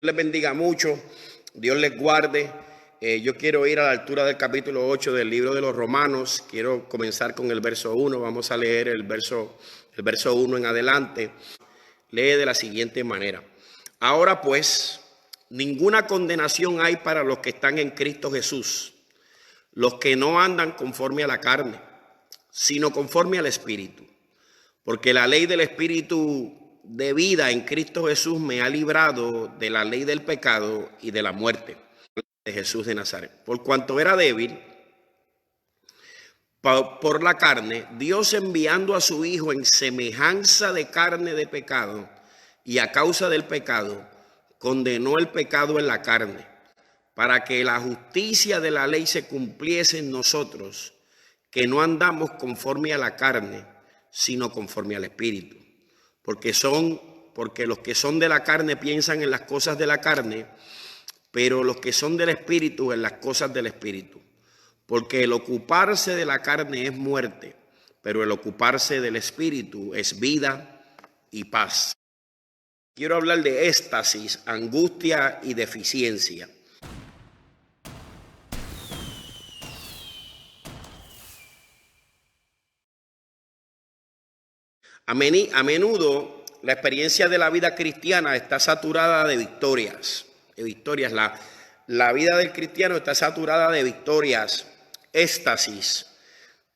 les bendiga mucho, Dios les guarde. Yo quiero ir a la altura del capítulo 8 del libro de los Romanos. Quiero comenzar con el verso 1. Vamos a leer el verso 1 en adelante. Lee de la siguiente manera. Ahora pues, ninguna condenación hay para los que están en Cristo Jesús, los que no andan conforme a la carne, sino conforme al Espíritu. Porque la ley del Espíritu de vida en Cristo Jesús me ha librado de la ley del pecado y de la muerte de Jesús de Nazaret. Por cuanto era débil por la carne, Dios enviando a su Hijo en semejanza de carne de pecado, y a causa del pecado, condenó el pecado en la carne, para que la justicia de la ley se cumpliese en nosotros, que no andamos conforme a la carne, sino conforme al Espíritu. Porque los que son de la carne piensan en las cosas de la carne, pero los que son del Espíritu en las cosas del Espíritu. Porque el ocuparse de la carne es muerte, pero el ocuparse del Espíritu es vida y paz. Quiero hablar de éxtasis, angustia y deficiencia. A menudo la experiencia de la vida cristiana está saturada de victorias. La vida del cristiano está saturada de victorias, éxtasis,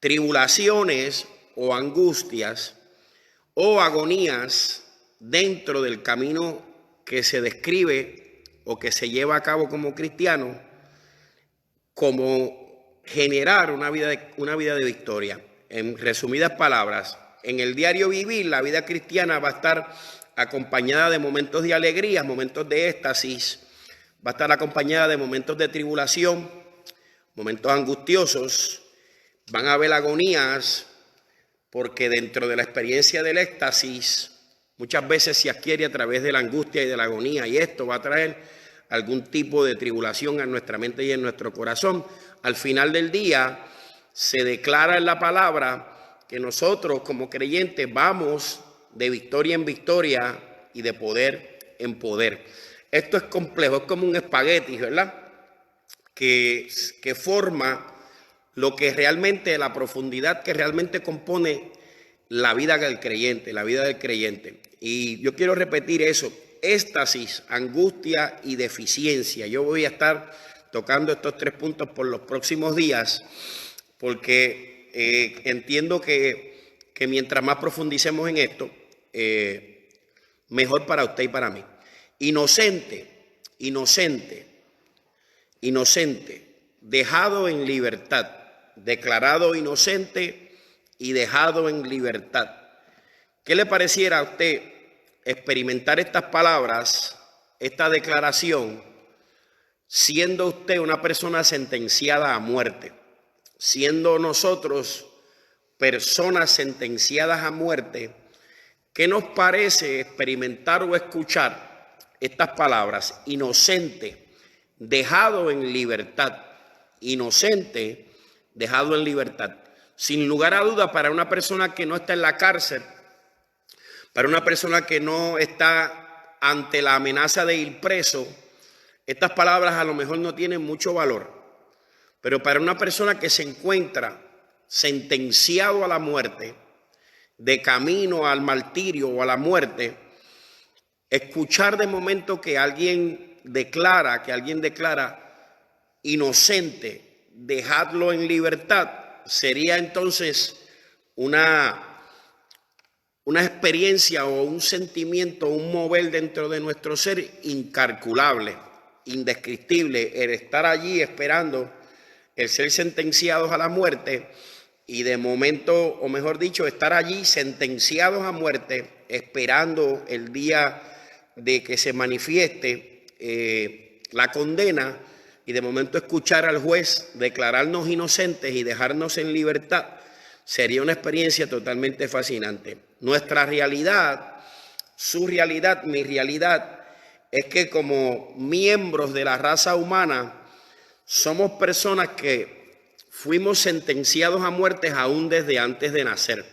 tribulaciones o angustias o agonías dentro del camino que se describe o que se lleva a cabo como cristiano, como generar una vida de victoria. En resumidas palabras, en el diario vivir, la vida cristiana va a estar acompañada de momentos de alegría, momentos de éxtasis, va a estar acompañada de momentos de tribulación, momentos angustiosos, van a haber agonías, porque dentro de la experiencia del éxtasis muchas veces se adquiere a través de la angustia y de la agonía, y esto va a traer algún tipo de tribulación en nuestra mente y en nuestro corazón. Al final del día se declara en la palabra que nosotros como creyentes vamos de victoria en victoria y de poder en poder. Esto es complejo, es como un espagueti, ¿verdad? Que forma lo que realmente, la profundidad que realmente compone la vida del creyente, Y yo quiero repetir eso: éxtasis, angustia y deficiencia. Yo voy a estar tocando estos 3 puntos por los próximos días, porque entiendo que mientras más profundicemos en esto, mejor para usted y para mí. Inocente, dejado en libertad, declarado inocente y dejado en libertad. ¿Qué le pareciera a usted experimentar estas palabras, esta declaración, siendo usted una persona sentenciada a muerte? Siendo nosotros personas sentenciadas a muerte, ¿qué nos parece experimentar o escuchar estas palabras? Inocente, dejado en libertad. Inocente, dejado en libertad. Sin lugar a duda, para una persona que no está en la cárcel, para una persona que no está ante la amenaza de ir preso, estas palabras a lo mejor no tienen mucho valor. Pero para una persona que se encuentra sentenciado a la muerte, de camino al martirio o a la muerte, escuchar de momento que alguien declara inocente, dejarlo en libertad, sería entonces una experiencia o un sentimiento, un mover dentro de nuestro ser incalculable, indescriptible, el estar allí esperando el ser sentenciados a la muerte y de momento, o mejor dicho, estar allí sentenciados a muerte, esperando el día de que se manifieste la condena, y de momento escuchar al juez declararnos inocentes y dejarnos en libertad. Sería una experiencia totalmente fascinante. Nuestra realidad, su realidad, mi realidad, es que como miembros de la raza humana somos personas que fuimos sentenciados a muerte aún desde antes de nacer.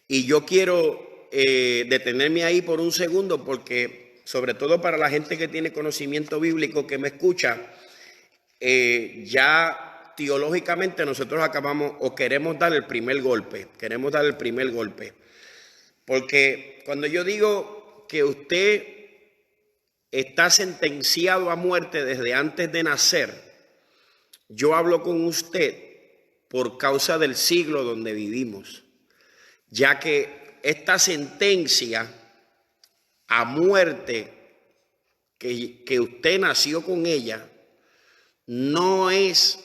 Y yo quiero detenerme ahí por un segundo, porque sobre todo para la gente que tiene conocimiento bíblico que me escucha, ya teológicamente nosotros acabamos o queremos dar el primer golpe, porque cuando yo digo que usted está sentenciado a muerte desde antes de nacer, yo hablo con usted por causa del siglo donde vivimos, ya que esta sentencia a muerte que usted nació con ella no es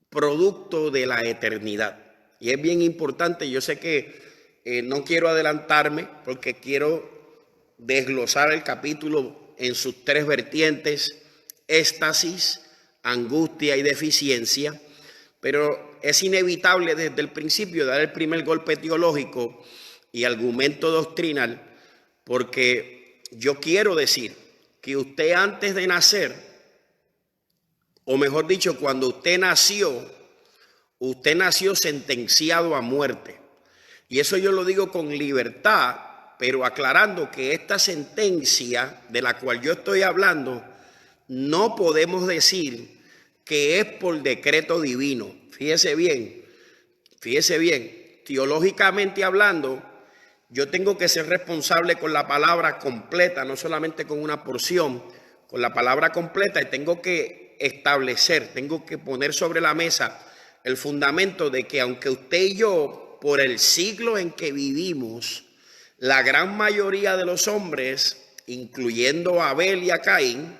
producto de la eternidad. Y es bien importante, yo sé que no quiero adelantarme porque quiero desglosar el capítulo en sus tres vertientes: éxtasis, angustia y deficiencia, pero es inevitable desde el principio dar el primer golpe teológico y argumento doctrinal, porque yo quiero decir que usted antes de nacer, o mejor dicho, cuando usted nació sentenciado a muerte. Y eso yo lo digo con libertad, pero aclarando que esta sentencia de la cual yo estoy hablando, no podemos decir que es por decreto divino. Fíjese bien, teológicamente hablando, yo tengo que ser responsable con la palabra completa, no solamente con una porción, con la palabra completa, y tengo que establecer, tengo que poner sobre la mesa el fundamento de que aunque usted y yo, por el siglo en que vivimos, la gran mayoría de los hombres, incluyendo a Abel y a Caín,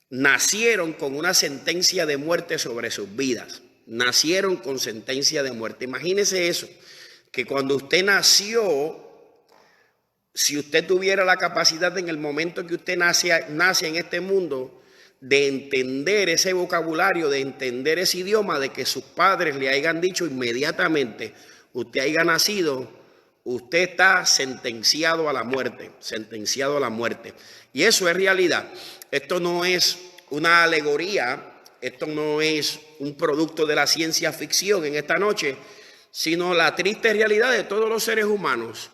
nacieron con una sentencia de muerte sobre sus vidas. Nacieron con sentencia de muerte. Imagínese eso, que cuando usted nació, si usted tuviera la capacidad en el momento que usted nace en este mundo, de entender ese vocabulario, de entender ese idioma, de que sus padres le hayan dicho inmediatamente, usted haya nacido, usted está sentenciado a la muerte, Y eso es realidad. Esto no es una alegoría, esto no es un producto de la ciencia ficción en esta noche, sino la triste realidad de todos los seres humanos,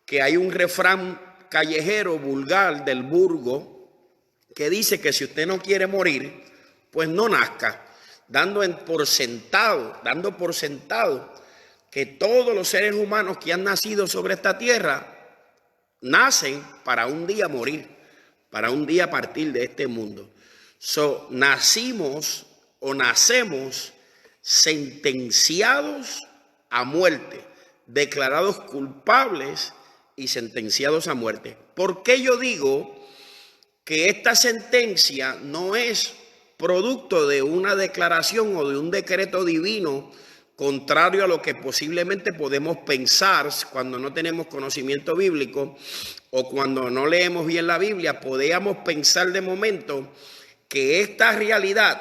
que hay un refrán callejero vulgar del burgo que dice que si usted no quiere morir, pues no nazca, dando por sentado que todos los seres humanos que han nacido sobre esta tierra nacen para un día morir, para un día partir de este mundo. Nacemos sentenciados a muerte, declarados culpables y sentenciados a muerte. ¿Por qué yo digo que esta sentencia no es producto de una declaración o de un decreto divino, contrario a lo que posiblemente podemos pensar cuando no tenemos conocimiento bíblico o cuando no leemos bien la Biblia? Podríamos pensar de momento que esta realidad,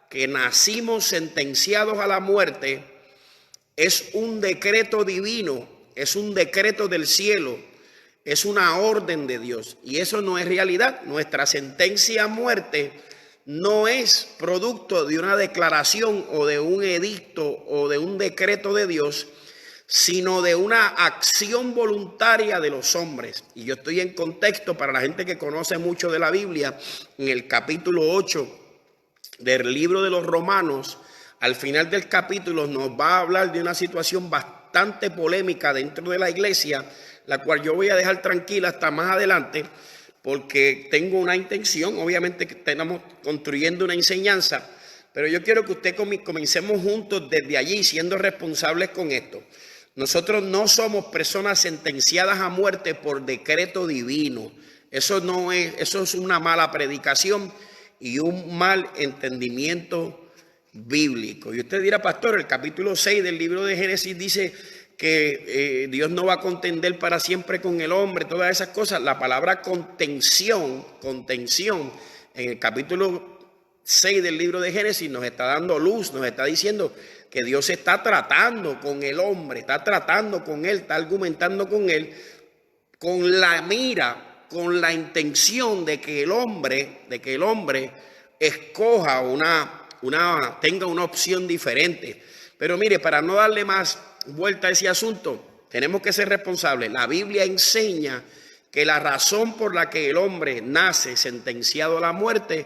que nacimos sentenciados a la muerte, es un decreto divino, es un decreto del cielo, es una orden de Dios, y eso no es realidad. Nuestra sentencia a muerte no es producto de una declaración o de un edicto o de un decreto de Dios, sino de una acción voluntaria de los hombres. Y yo estoy en contexto para la gente que conoce mucho de la Biblia. En el capítulo 8 del libro de los Romanos, al final del capítulo nos va a hablar de una situación bastante polémica dentro de la iglesia, la cual yo voy a dejar tranquila hasta más adelante, porque tengo una intención. Obviamente que estamos construyendo una enseñanza, pero yo quiero que usted comencemos juntos desde allí, siendo responsables con esto. Nosotros no somos personas sentenciadas a muerte por decreto divino. Eso es una mala predicación y un mal entendimiento bíblico. Y usted dirá, pastor, el capítulo 6 del libro de Génesis dice que Dios no va a contender para siempre con el hombre, todas esas cosas. La palabra contención, en el capítulo 6 del libro de Génesis nos está dando luz, nos está diciendo que Dios está tratando con el hombre, está tratando con él, está argumentando con él, con la mira, con la intención de que el hombre escoja tenga una opción diferente. Pero mire, para no darle más vuelta a ese asunto, tenemos que ser responsables. La Biblia enseña que la razón por la que el hombre nace sentenciado a la muerte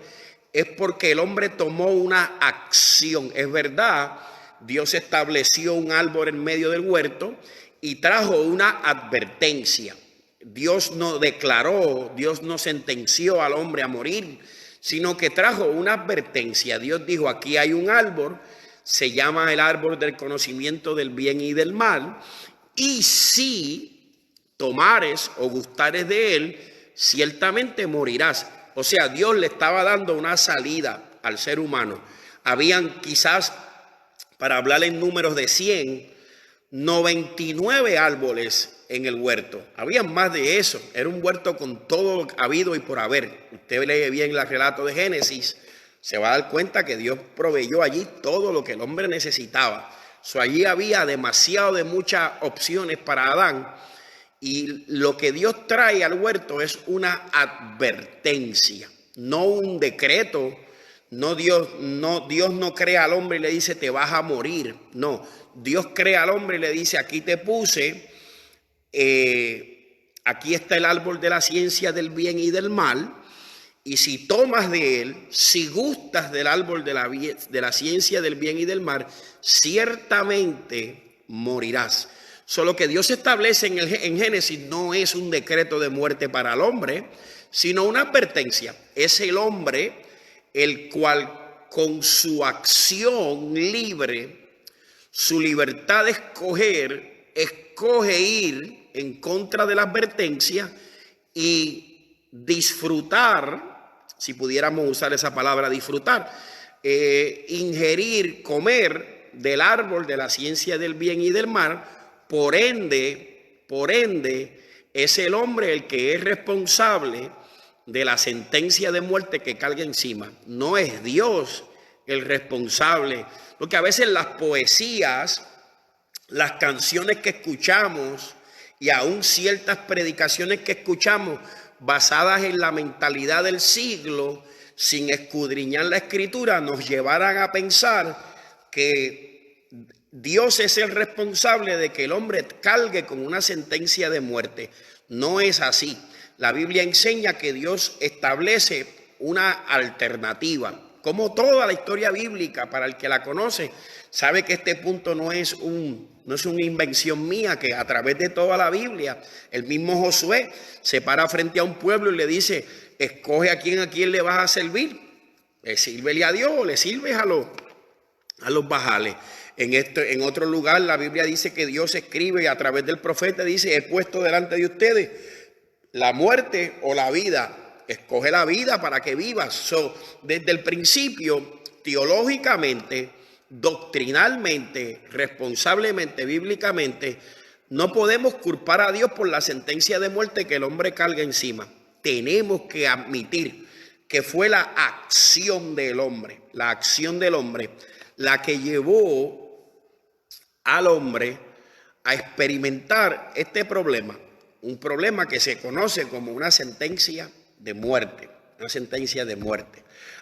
es porque el hombre tomó una acción. Es verdad, Dios estableció un árbol en medio del huerto y trajo una advertencia. Dios no declaró, Dios no sentenció al hombre a morir, sino que trajo una advertencia. Dios dijo, aquí hay un árbol, se llama el árbol del conocimiento del bien y del mal, y si tomares o gustares de él, ciertamente morirás. O sea, Dios le estaba dando una salida al ser humano. Habían quizás, para hablar en números de 100, 99 árboles en el huerto. Habían más de eso. Era un huerto con todo habido y por haber. Usted lee bien el relato de Génesis, se va a dar cuenta que Dios proveyó allí todo lo que el hombre necesitaba. Allí había demasiado de muchas opciones para Adán. Y lo que Dios trae al huerto es una advertencia, no un decreto. Dios no crea al hombre y le dice te vas a morir. No, Dios crea al hombre y le dice aquí te puse, aquí está el árbol de la ciencia del bien y del mal, y si tomas de él, si gustas del árbol de la ciencia del bien y del mal, ciertamente morirás. Solo que Dios establece en Génesis no es un decreto de muerte para el hombre, sino una advertencia. Es el hombre el cual con su acción libre, su libertad de escoge ir en contra de la advertencia y disfrutar, si pudiéramos usar esa palabra disfrutar, ingerir, comer del árbol de la ciencia del bien y del mal. Por ende, es el hombre el que es responsable de la sentencia de muerte que carga encima. No es Dios el responsable. Porque a veces las poesías, las canciones que escuchamos y aún ciertas predicaciones que escuchamos basadas en la mentalidad del siglo, sin escudriñar la escritura, nos llevarán a pensar que Dios es el responsable de que el hombre cargue con una sentencia de muerte. No es así. La Biblia enseña que Dios establece una alternativa. Como toda la historia bíblica, para el que la conoce, sabe que este punto no es una invención mía, que a través de toda la Biblia, el mismo Josué se para frente a un pueblo y le dice, escoge a quién le vas a servir. Sírvele a Dios o le sirves a los bajales. En otro lugar la Biblia dice que Dios escribe a través del profeta, dice, he puesto delante de ustedes la muerte o la vida. Escoge la vida para que vivas. Desde el principio, teológicamente, doctrinalmente, responsablemente, bíblicamente, no podemos culpar a Dios por la sentencia de muerte que el hombre carga encima. Tenemos que admitir que fue la acción del hombre la que llevó al hombre a experimentar este problema, un problema que se conoce como una sentencia de muerte,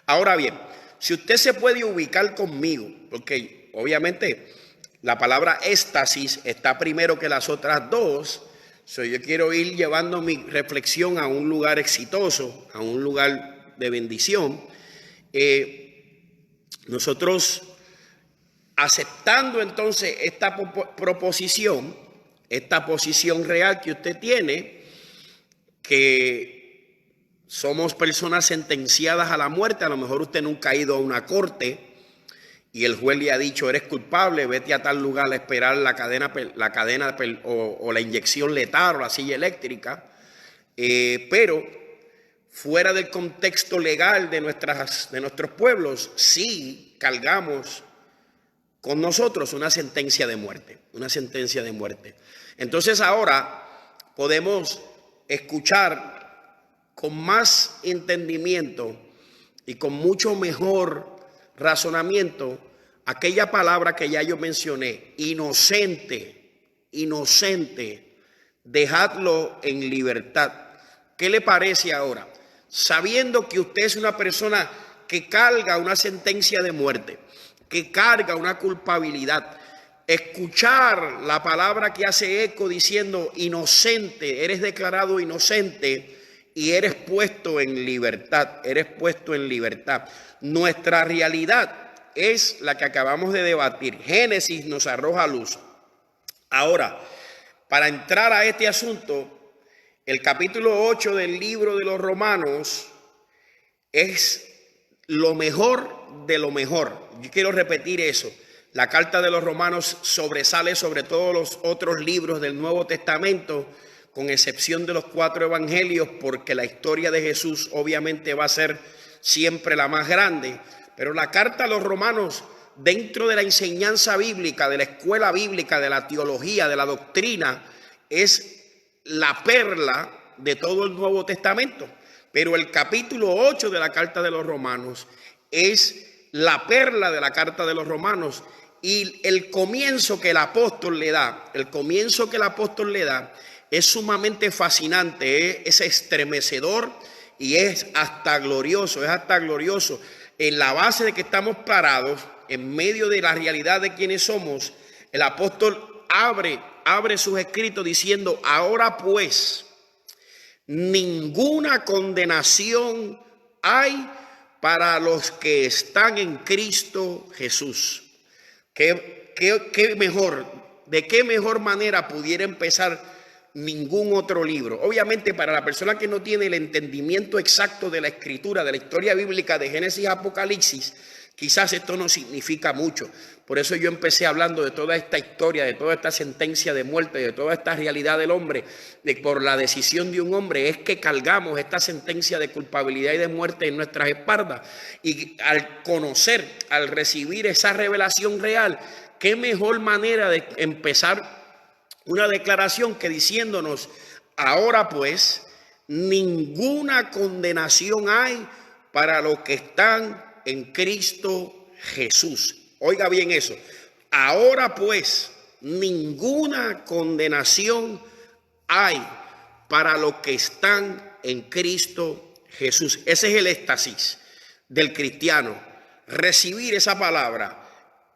Ahora bien, si usted se puede ubicar conmigo, porque obviamente la palabra éxtasis está primero que las otras dos, yo quiero ir llevando mi reflexión a un lugar exitoso, a un lugar de bendición. Nosotros aceptando entonces esta proposición, esta posición real que usted tiene, que somos personas sentenciadas a la muerte. A lo mejor usted nunca ha ido a una corte y el juez le ha dicho, eres culpable, vete a tal lugar a esperar la cadena o la inyección letal o la silla eléctrica. Pero fuera del contexto legal de nuestros pueblos, sí cargamos con nosotros una sentencia de muerte. Entonces ahora podemos escuchar con más entendimiento y con mucho mejor razonamiento aquella palabra que ya yo mencioné, inocente, dejadlo en libertad. ¿Qué le parece ahora? Sabiendo que usted es una persona que carga una sentencia de muerte, que carga una culpabilidad, escuchar la palabra que hace eco diciendo inocente, eres declarado inocente y eres puesto en libertad, eres puesto en libertad. Nuestra realidad es la que acabamos de debatir. Génesis nos arroja luz. Ahora, para entrar a este asunto, el capítulo 8 del libro de los Romanos es lo mejor de lo mejor. Yo quiero repetir eso. La carta de los Romanos sobresale sobre todos los otros libros del Nuevo Testamento, con excepción de los 4 evangelios, porque la historia de Jesús obviamente va a ser siempre la más grande. Pero la carta a los Romanos, dentro de la enseñanza bíblica, de la escuela bíblica, de la teología, de la doctrina, es la perla de todo el Nuevo Testamento. Pero el capítulo 8 de la carta de los Romanos es la perla de la carta de los Romanos. Y el comienzo que el apóstol le da, es sumamente fascinante, es estremecedor y es hasta glorioso, En la base de que estamos parados, en medio de la realidad de quienes somos, el apóstol abre sus escritos diciendo: ahora pues, ninguna condenación hay para los que están en Cristo Jesús. ¿Qué mejor? ¿De qué mejor manera pudiera empezar ningún otro libro? Obviamente, para la persona que no tiene el entendimiento exacto de la escritura, de la historia bíblica de Génesis a Apocalipsis, quizás esto no significa mucho. Por eso yo empecé hablando de toda esta historia, de toda esta sentencia de muerte, de toda esta realidad del hombre, de por la decisión de un hombre es que cargamos esta sentencia de culpabilidad y de muerte en nuestras espaldas. Y al conocer, al recibir esa revelación real, qué mejor manera de empezar una declaración que diciéndonos: ahora pues, ninguna condenación hay para los que están en Cristo Jesús. Oiga bien eso. Ahora pues, ninguna condenación hay para los que están en Cristo Jesús. Ese es el éxtasis del cristiano. Recibir esa palabra,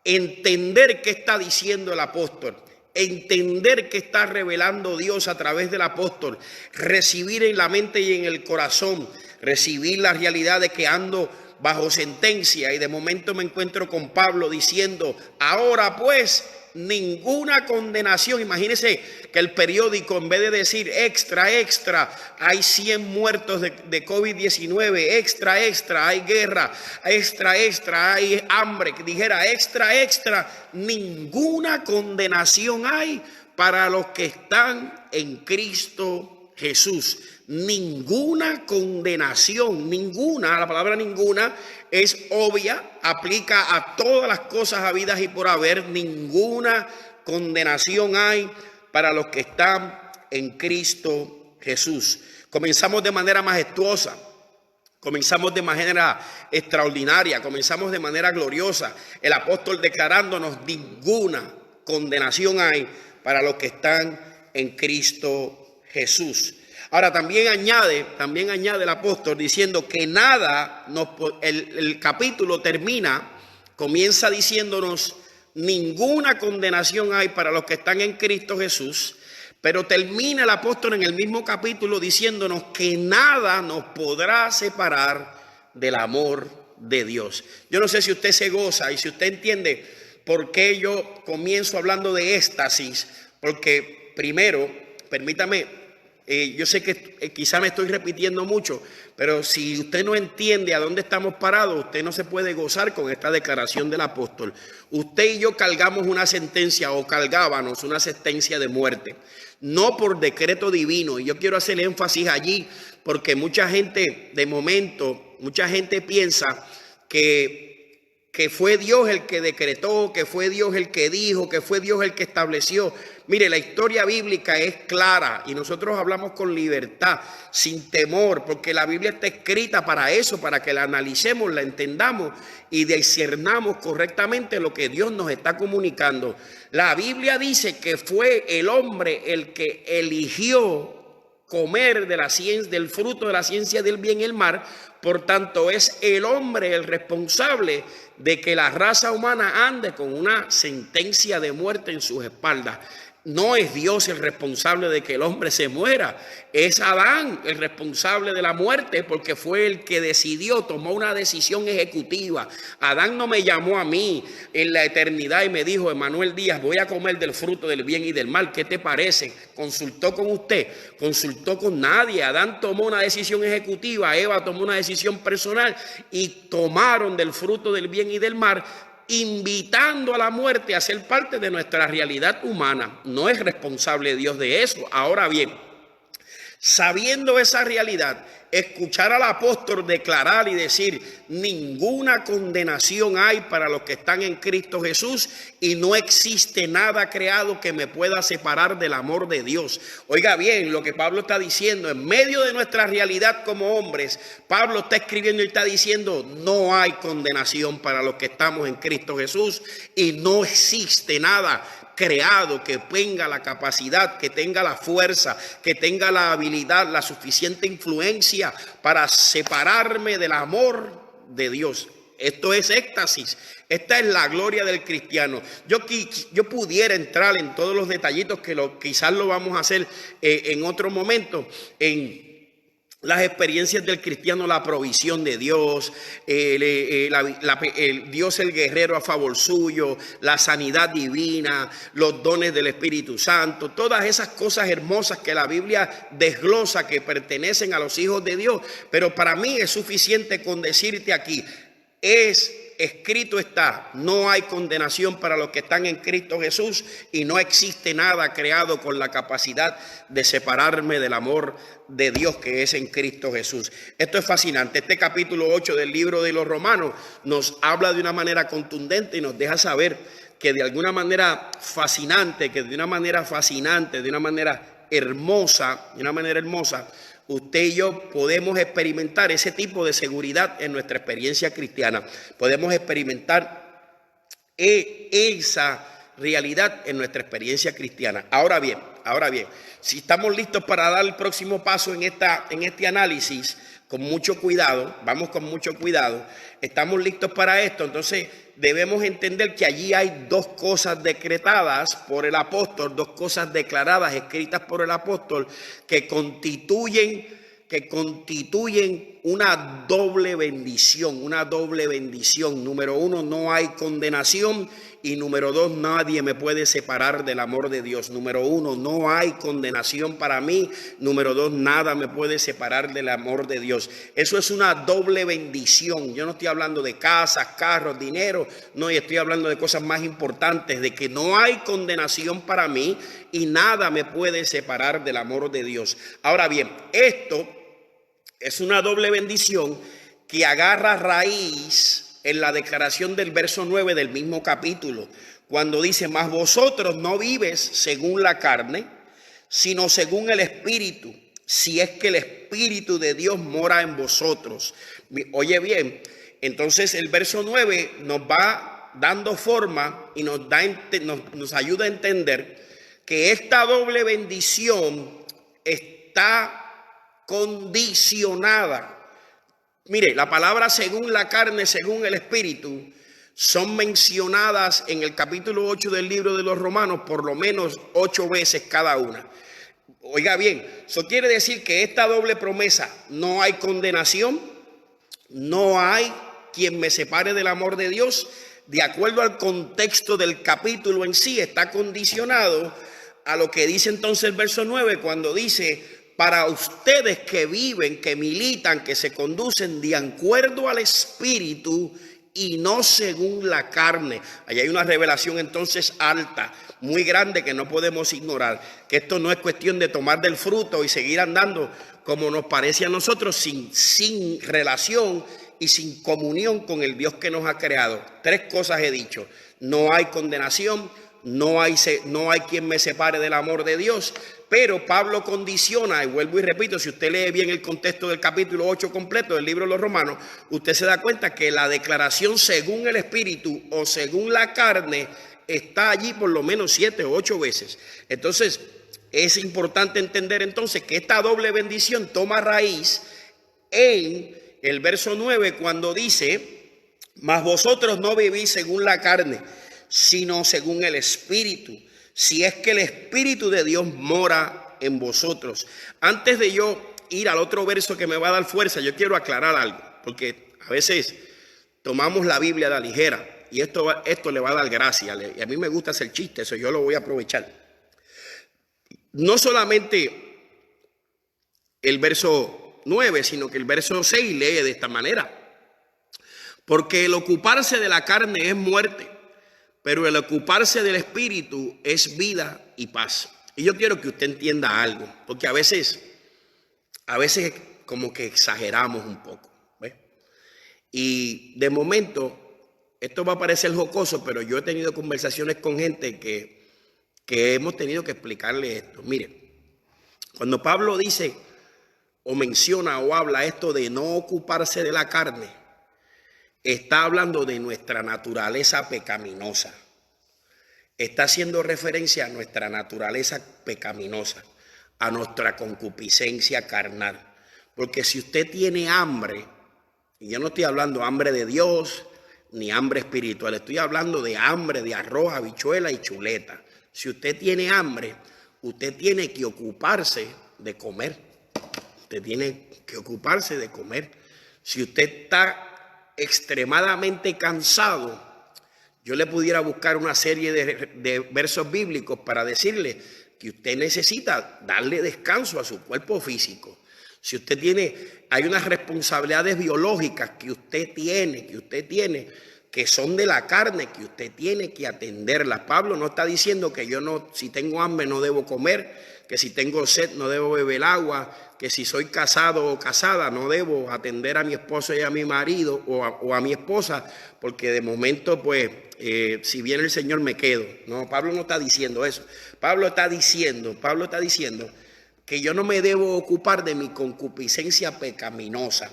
entender qué está diciendo el apóstol, entender qué está revelando Dios a través del apóstol, recibir en la mente y en el corazón, recibir la realidad de que ando bajo sentencia, y de momento me encuentro con Pablo diciendo: ahora pues, ninguna condenación. Imagínense que el periódico, en vez de decir extra, hay 100 muertos de COVID-19, extra, hay guerra, extra, hay hambre, que dijera extra, ninguna condenación hay para los que están en Cristo Jesús. Ninguna condenación, ninguna, la palabra ninguna es obvia, aplica a todas las cosas habidas y por haber. Ninguna condenación hay para los que están en Cristo Jesús. Comenzamos de manera majestuosa, comenzamos de manera extraordinaria, comenzamos de manera gloriosa. El apóstol declarándonos: ninguna condenación hay para los que están en Cristo Jesús. Ahora también añade el apóstol diciendo que nada, el capítulo comienza diciéndonos: ninguna condenación hay para los que están en Cristo Jesús, pero termina el apóstol en el mismo capítulo diciéndonos que nada nos podrá separar del amor de Dios. Yo no sé si usted se goza y si usted entiende por qué yo comienzo hablando de éxtasis, porque primero, permítame, yo sé que quizá me estoy repitiendo mucho, pero si usted no entiende a dónde estamos parados, usted no se puede gozar con esta declaración del apóstol. Usted y yo cargamos una sentencia, o cargábamos una sentencia de muerte, no por decreto divino. Y yo quiero hacer énfasis allí, porque mucha gente, de momento, mucha gente piensa que fue Dios el que decretó, que fue Dios el que dijo, que fue Dios el que estableció. Mire, la historia bíblica es clara y nosotros hablamos con libertad, sin temor, porque la Biblia está escrita para eso, para que la analicemos, la entendamos y discernamos correctamente lo que Dios nos está comunicando. La Biblia dice que fue el hombre el que eligió comer de la ciencia, del fruto de la ciencia del bien y el mal. Por tanto, es el hombre el responsable de que la raza humana ande con una sentencia de muerte en sus espaldas. No es Dios el responsable de que el hombre se muera, es Adán el responsable de la muerte, porque fue el que decidió, tomó una decisión ejecutiva. Adán no me llamó a mí en la eternidad y me dijo: Emanuel Díaz, voy a comer del fruto del bien y del mal, ¿qué te parece? ¿Consultó con usted? Consultó con nadie. Adán tomó una decisión ejecutiva, Eva tomó una decisión personal y tomaron del fruto del bien y del mal, invitando a la muerte a ser parte de nuestra realidad humana. No es responsable Dios de eso. Ahora bien, sabiendo esa realidad, escuchar al apóstol declarar y decir: ninguna condenación hay para los que están en Cristo Jesús, y no existe nada creado que me pueda separar del amor de Dios. Oiga bien lo que Pablo está diciendo. En medio de nuestra realidad como hombres, Pablo está escribiendo y está diciendo: no hay condenación para los que estamos en Cristo Jesús, y no existe nada creado que tenga la capacidad, que tenga la fuerza, que tenga la habilidad, la suficiente influencia para separarme del amor de Dios. Esto es éxtasis. Esta es la gloria del cristiano. Yo pudiera entrar en todos los detallitos que quizás lo vamos a hacer en otro momento, en las experiencias del cristiano, la provisión de Dios, Dios el guerrero a favor suyo, la sanidad divina, los dones del Espíritu Santo, todas esas cosas hermosas que la Biblia desglosa que pertenecen a los hijos de Dios. Pero para mí es suficiente con decirte aquí: escrito está, no hay condenación para los que están en Cristo Jesús, y no existe nada creado con la capacidad de separarme del amor de Dios que es en Cristo Jesús. Esto es fascinante. Este capítulo 8 del libro de los Romanos nos habla de una manera contundente y nos deja saber que de alguna manera fascinante, de una manera hermosa, usted y yo podemos experimentar ese tipo de seguridad en nuestra experiencia cristiana. Podemos experimentar esa realidad en nuestra experiencia cristiana. Ahora bien, si estamos listos para dar el próximo paso en este análisis, con mucho cuidado, vamos con mucho cuidado, estamos listos para esto, entonces debemos entender que allí hay dos cosas decretadas por el apóstol, dos cosas declaradas, escritas por el apóstol, que constituyen una doble bendición, Número uno, no hay condenación, y número dos, nadie me puede separar del amor de Dios. Número uno, no hay condenación para mí. Número dos, nada me puede separar del amor de Dios. Eso es una doble bendición. Yo no estoy hablando de casas, carros, dinero, no, y estoy hablando de cosas más importantes, de que no hay condenación para mí y nada me puede separar del amor de Dios. Ahora bien, esto es una doble bendición que agarra raíz en la declaración del verso 9 del mismo capítulo, cuando dice: mas vosotros no vives según la carne, sino según el Espíritu, si es que el Espíritu de Dios mora en vosotros. Oye bien, entonces el verso 9 nos va dando forma y nos ayuda a entender que esta doble bendición está condicionada. Mire, la palabra según la carne, según el Espíritu, son mencionadas en el capítulo 8 del libro de los Romanos por lo menos 8 veces cada una. Oiga bien, eso quiere decir que esta doble promesa: no hay condenación, no hay quien me separe del amor de Dios, de acuerdo al contexto del capítulo en sí, está condicionado a lo que dice entonces el verso 9, cuando dice: para ustedes que viven, que militan, que se conducen de acuerdo al Espíritu y no según la carne. Allí hay una revelación entonces alta, muy grande, que no podemos ignorar. Que esto no es cuestión de tomar del fruto y seguir andando como nos parece a nosotros, sin relación y sin comunión con el Dios que nos ha creado. 3 cosas he dicho: no hay condenación, no hay quien me separe del amor de Dios. Pero Pablo condiciona, y vuelvo y repito, si usted lee bien el contexto del capítulo 8 completo del libro de los Romanos, usted se da cuenta que la declaración según el Espíritu o según la carne está allí por lo menos 7 o 8 veces. Entonces, es importante entender entonces que esta doble bendición toma raíz en el verso 9 cuando dice: mas vosotros no vivís según la carne, sino según el Espíritu, si es que el Espíritu de Dios mora en vosotros. Antes de yo ir al otro verso que me va a dar fuerza, yo quiero aclarar algo, porque a veces tomamos la Biblia a la ligera y esto le va a dar gracia, y a mí me gusta hacer chistes, eso yo lo voy a aprovechar. No solamente el verso 9, sino que el verso 6 lee de esta manera: porque el ocuparse de la carne es muerte, pero el ocuparse del Espíritu es vida y paz. Y yo quiero que usted entienda algo, porque a veces como que exageramos un poco, ¿ves? Y de momento, esto va a parecer jocoso, pero yo he tenido conversaciones con gente que hemos tenido que explicarle esto. Mire, cuando Pablo dice o menciona o habla esto de no ocuparse de la carne, está hablando de nuestra naturaleza pecaminosa. Está haciendo referencia a nuestra naturaleza pecaminosa, a nuestra concupiscencia carnal. Porque si usted tiene hambre, y yo no estoy hablando hambre de Dios ni hambre espiritual, estoy hablando de hambre de arroz, habichuela y chuleta. Si usted tiene hambre, usted tiene que ocuparse de comer. Usted tiene que ocuparse de comer. Si usted está extremadamente cansado, yo le pudiera buscar una serie de versos bíblicos para decirle que usted necesita darle descanso a su cuerpo físico. Si usted hay unas responsabilidades biológicas que usted tiene, que son de la carne, que usted tiene que atenderlas. Pablo no está diciendo que si tengo hambre no debo comer, que si tengo sed no debo beber agua, que si soy casado o casada no debo atender a mi esposo y a mi marido o a mi esposa, porque de momento pues si viene el Señor me quedo. No, Pablo no está diciendo eso. Pablo está diciendo que yo no me debo ocupar de mi concupiscencia pecaminosa,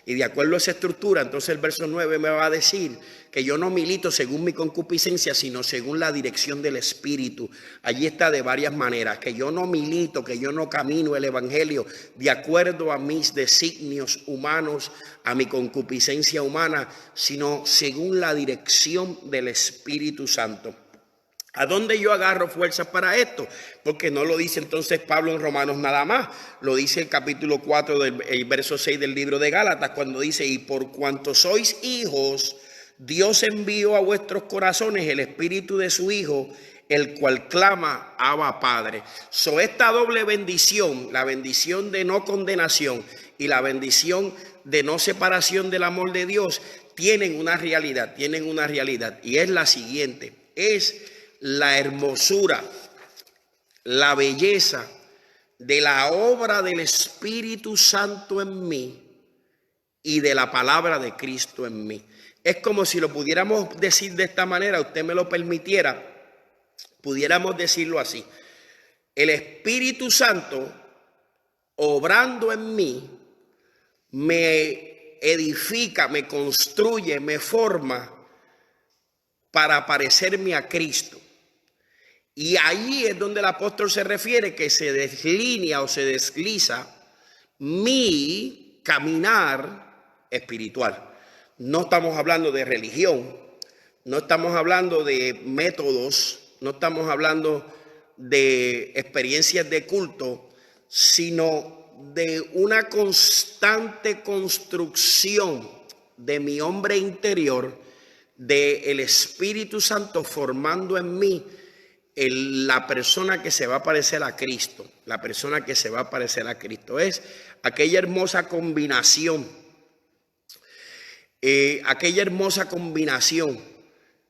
Y de acuerdo a esa estructura, entonces el verso 9 me va a decir que yo no milito según mi concupiscencia, sino según la dirección del Espíritu. Allí está de varias maneras, que yo no milito, que yo no camino el Evangelio de acuerdo a mis designios humanos, a mi concupiscencia humana, sino según la dirección del Espíritu Santo. ¿A dónde yo agarro fuerzas para esto? Porque no lo dice entonces Pablo en Romanos nada más. Lo dice el capítulo 4 del verso 6 del libro de Gálatas, cuando dice: y por cuanto sois hijos, Dios envió a vuestros corazones el espíritu de su Hijo, el cual clama: Abba, Padre. Esta doble bendición, la bendición de no condenación y la bendición de no separación del amor de Dios, tienen una realidad, y es la siguiente: es la hermosura, la belleza de la obra del Espíritu Santo en mí y de la palabra de Cristo en mí. Es como si lo pudiéramos decir de esta manera, usted me lo permitiera, pudiéramos decirlo así: el Espíritu Santo obrando en mí me edifica, me construye, me forma para parecerme a Cristo. Y ahí es donde el apóstol se refiere que se deslinea o se desliza mi caminar espiritual. No estamos hablando de religión, no estamos hablando de métodos, no estamos hablando de experiencias de culto, sino de una constante construcción de mi hombre interior, del Espíritu Santo formando en mí la persona que se va a parecer a Cristo. La persona que se va a parecer a Cristo es aquella hermosa combinación,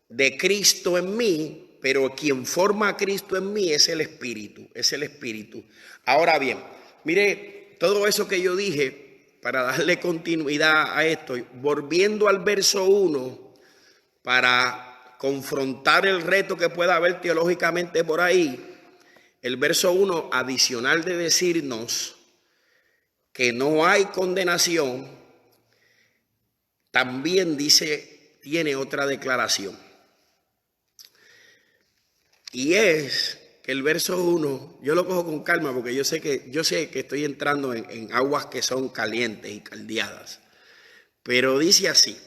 de Cristo en mí, pero quien forma a Cristo en mí es el Espíritu, Ahora bien, mire, todo eso que yo dije, para darle continuidad a esto, volviendo al verso 1, para confrontar el reto que pueda haber teológicamente por ahí, el verso 1, adicional de decirnos que no hay condenación, también tiene otra declaración. Y es que el verso 1, yo lo cojo con calma porque yo sé que estoy entrando en aguas que son calientes y caldeadas. Pero dice así: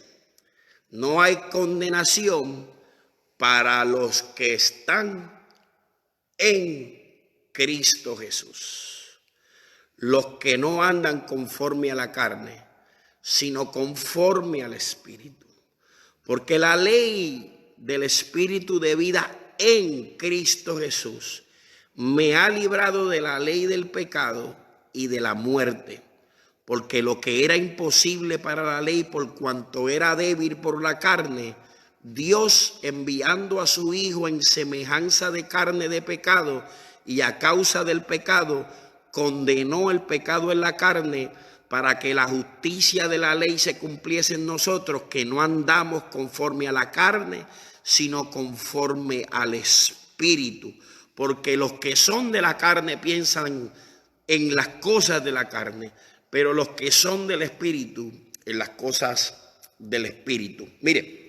no hay condenación para los que están en Cristo Jesús, los que no andan conforme a la carne, sino conforme al Espíritu. Porque la ley del Espíritu de vida en Cristo Jesús me ha librado de la ley del pecado y de la muerte. Porque lo que era imposible para la ley, por cuanto era débil por la carne, Dios, enviando a su Hijo en semejanza de carne de pecado, y a causa del pecado, condenó el pecado en la carne, para que la justicia de la ley se cumpliese en nosotros, que no andamos conforme a la carne, sino conforme al Espíritu. Porque los que son de la carne piensan en las cosas de la carne, pero los que son del Espíritu, en las cosas del Espíritu. Mire,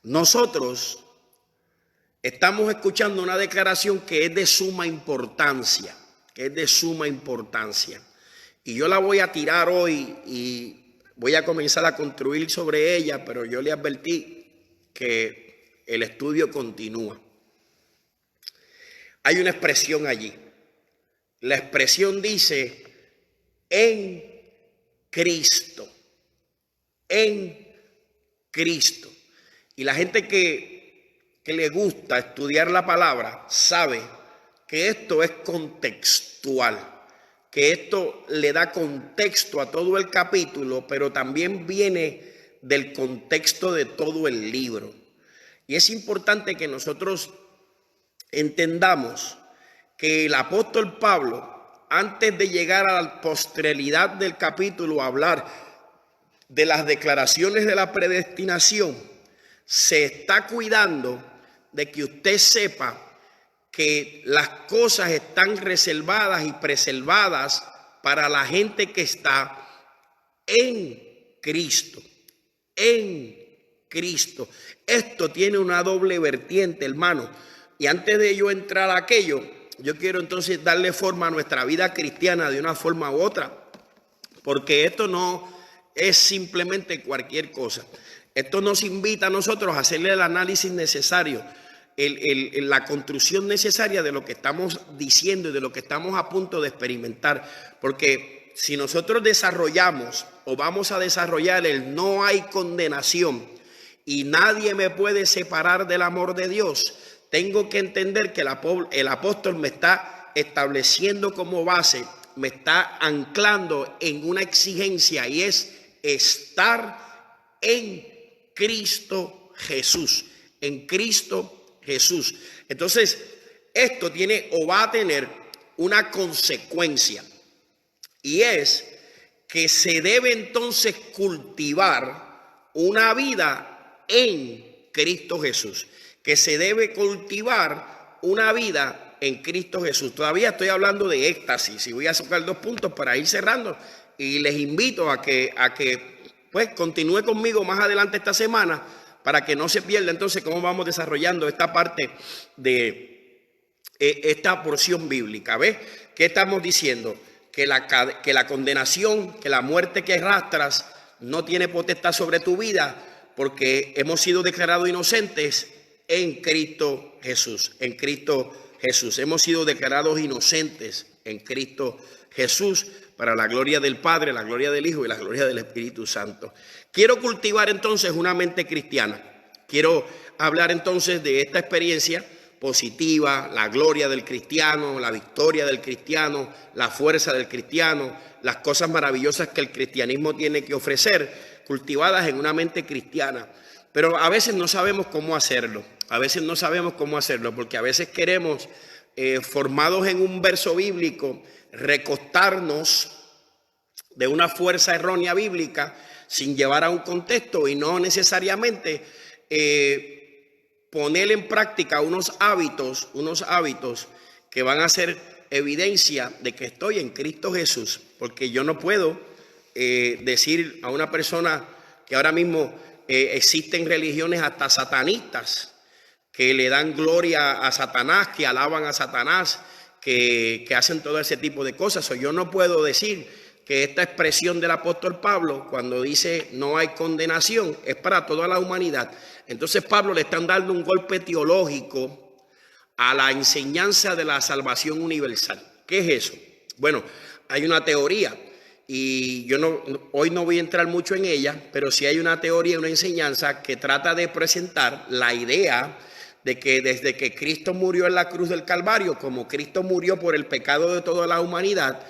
nosotros estamos escuchando una declaración que es de suma importancia, Y yo la voy a tirar hoy y voy a comenzar a construir sobre ella, pero yo le advertí que el estudio continúa. Hay una expresión allí. La expresión dice: en Cristo. En Cristo. Y la gente que le gusta estudiar la palabra sabe que esto es contextual, que esto le da contexto a todo el capítulo, pero también viene del contexto de todo el libro. Y es importante que nosotros entendamos que el apóstol Pablo, antes de llegar a la posteridad del capítulo a hablar de las declaraciones de la predestinación, se está cuidando de que usted sepa que las cosas están reservadas y preservadas para la gente que está en Cristo. En Cristo. Esto tiene una doble vertiente, hermano. Y antes de yo entrar a aquello, yo quiero entonces darle forma a nuestra vida cristiana de una forma u otra. Porque esto no es simplemente cualquier cosa. Esto nos invita a nosotros a hacerle el análisis necesario, la construcción necesaria de lo que estamos diciendo y de lo que estamos a punto de experimentar. Porque si nosotros desarrollamos o vamos a desarrollar el no hay condenación y nadie me puede separar del amor de Dios, tengo que entender que el apóstol me está estableciendo como base, me está anclando en una exigencia, y es estar en Cristo Jesús. En Cristo Jesús. Entonces, esto tiene o va a tener una consecuencia, y es que se debe entonces cultivar una vida en Cristo Jesús. Que se debe cultivar una vida en Cristo Jesús. Todavía estoy hablando de éxtasis y voy a sacar 2 puntos para ir cerrando, y les invito a que pues continúe conmigo más adelante esta semana, para que no se pierda entonces cómo vamos desarrollando esta parte de esta porción bíblica. ¿Ves? ¿Qué estamos diciendo? Que la condenación, que la muerte que arrastras no tiene potestad sobre tu vida, porque hemos sido declarados inocentes en Cristo Jesús. En Cristo Jesús. Hemos sido declarados inocentes en Cristo Jesús, para la gloria del Padre, la gloria del Hijo y la gloria del Espíritu Santo. Quiero cultivar entonces una mente cristiana. Quiero hablar entonces de esta experiencia positiva, la gloria del cristiano, la victoria del cristiano, la fuerza del cristiano, las cosas maravillosas que el cristianismo tiene que ofrecer, cultivadas en una mente cristiana. Pero a veces no sabemos cómo hacerlo. Porque a veces queremos, formados en un verso bíblico, recostarnos de una fuerza errónea bíblica sin llevar a un contexto, y no necesariamente poner en práctica unos hábitos que van a ser evidencia de que estoy en Cristo Jesús. Porque yo no puedo decir a una persona que ahora mismo existen religiones hasta satanistas que le dan gloria a Satanás, que alaban a Satanás, que hacen todo ese tipo de cosas. Yo no puedo decir que esta expresión del apóstol Pablo, cuando dice no hay condenación, es para toda la humanidad. Entonces Pablo le están dando un golpe teológico a la enseñanza de la salvación universal. ¿Qué es eso? Bueno, hay una teoría y hoy no voy a entrar mucho en ella, pero sí hay una teoría y una enseñanza que trata de presentar la idea de que desde que Cristo murió en la cruz del Calvario, como Cristo murió por el pecado de toda la humanidad,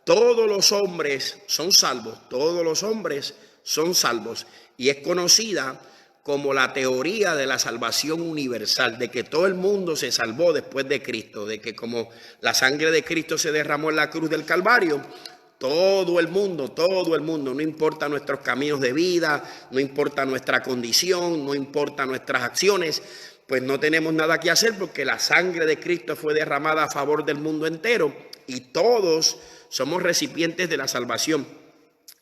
todos los hombres son salvos, todos los hombres son salvos. Y es conocida como la teoría de la salvación universal, de que todo el mundo se salvó después de Cristo, de que como la sangre de Cristo se derramó en la cruz del Calvario, todo el mundo, no importa nuestros caminos de vida, no importa nuestra condición, no importa nuestras acciones, pues no tenemos nada que hacer porque la sangre de Cristo fue derramada a favor del mundo entero y todos somos recipientes de la salvación.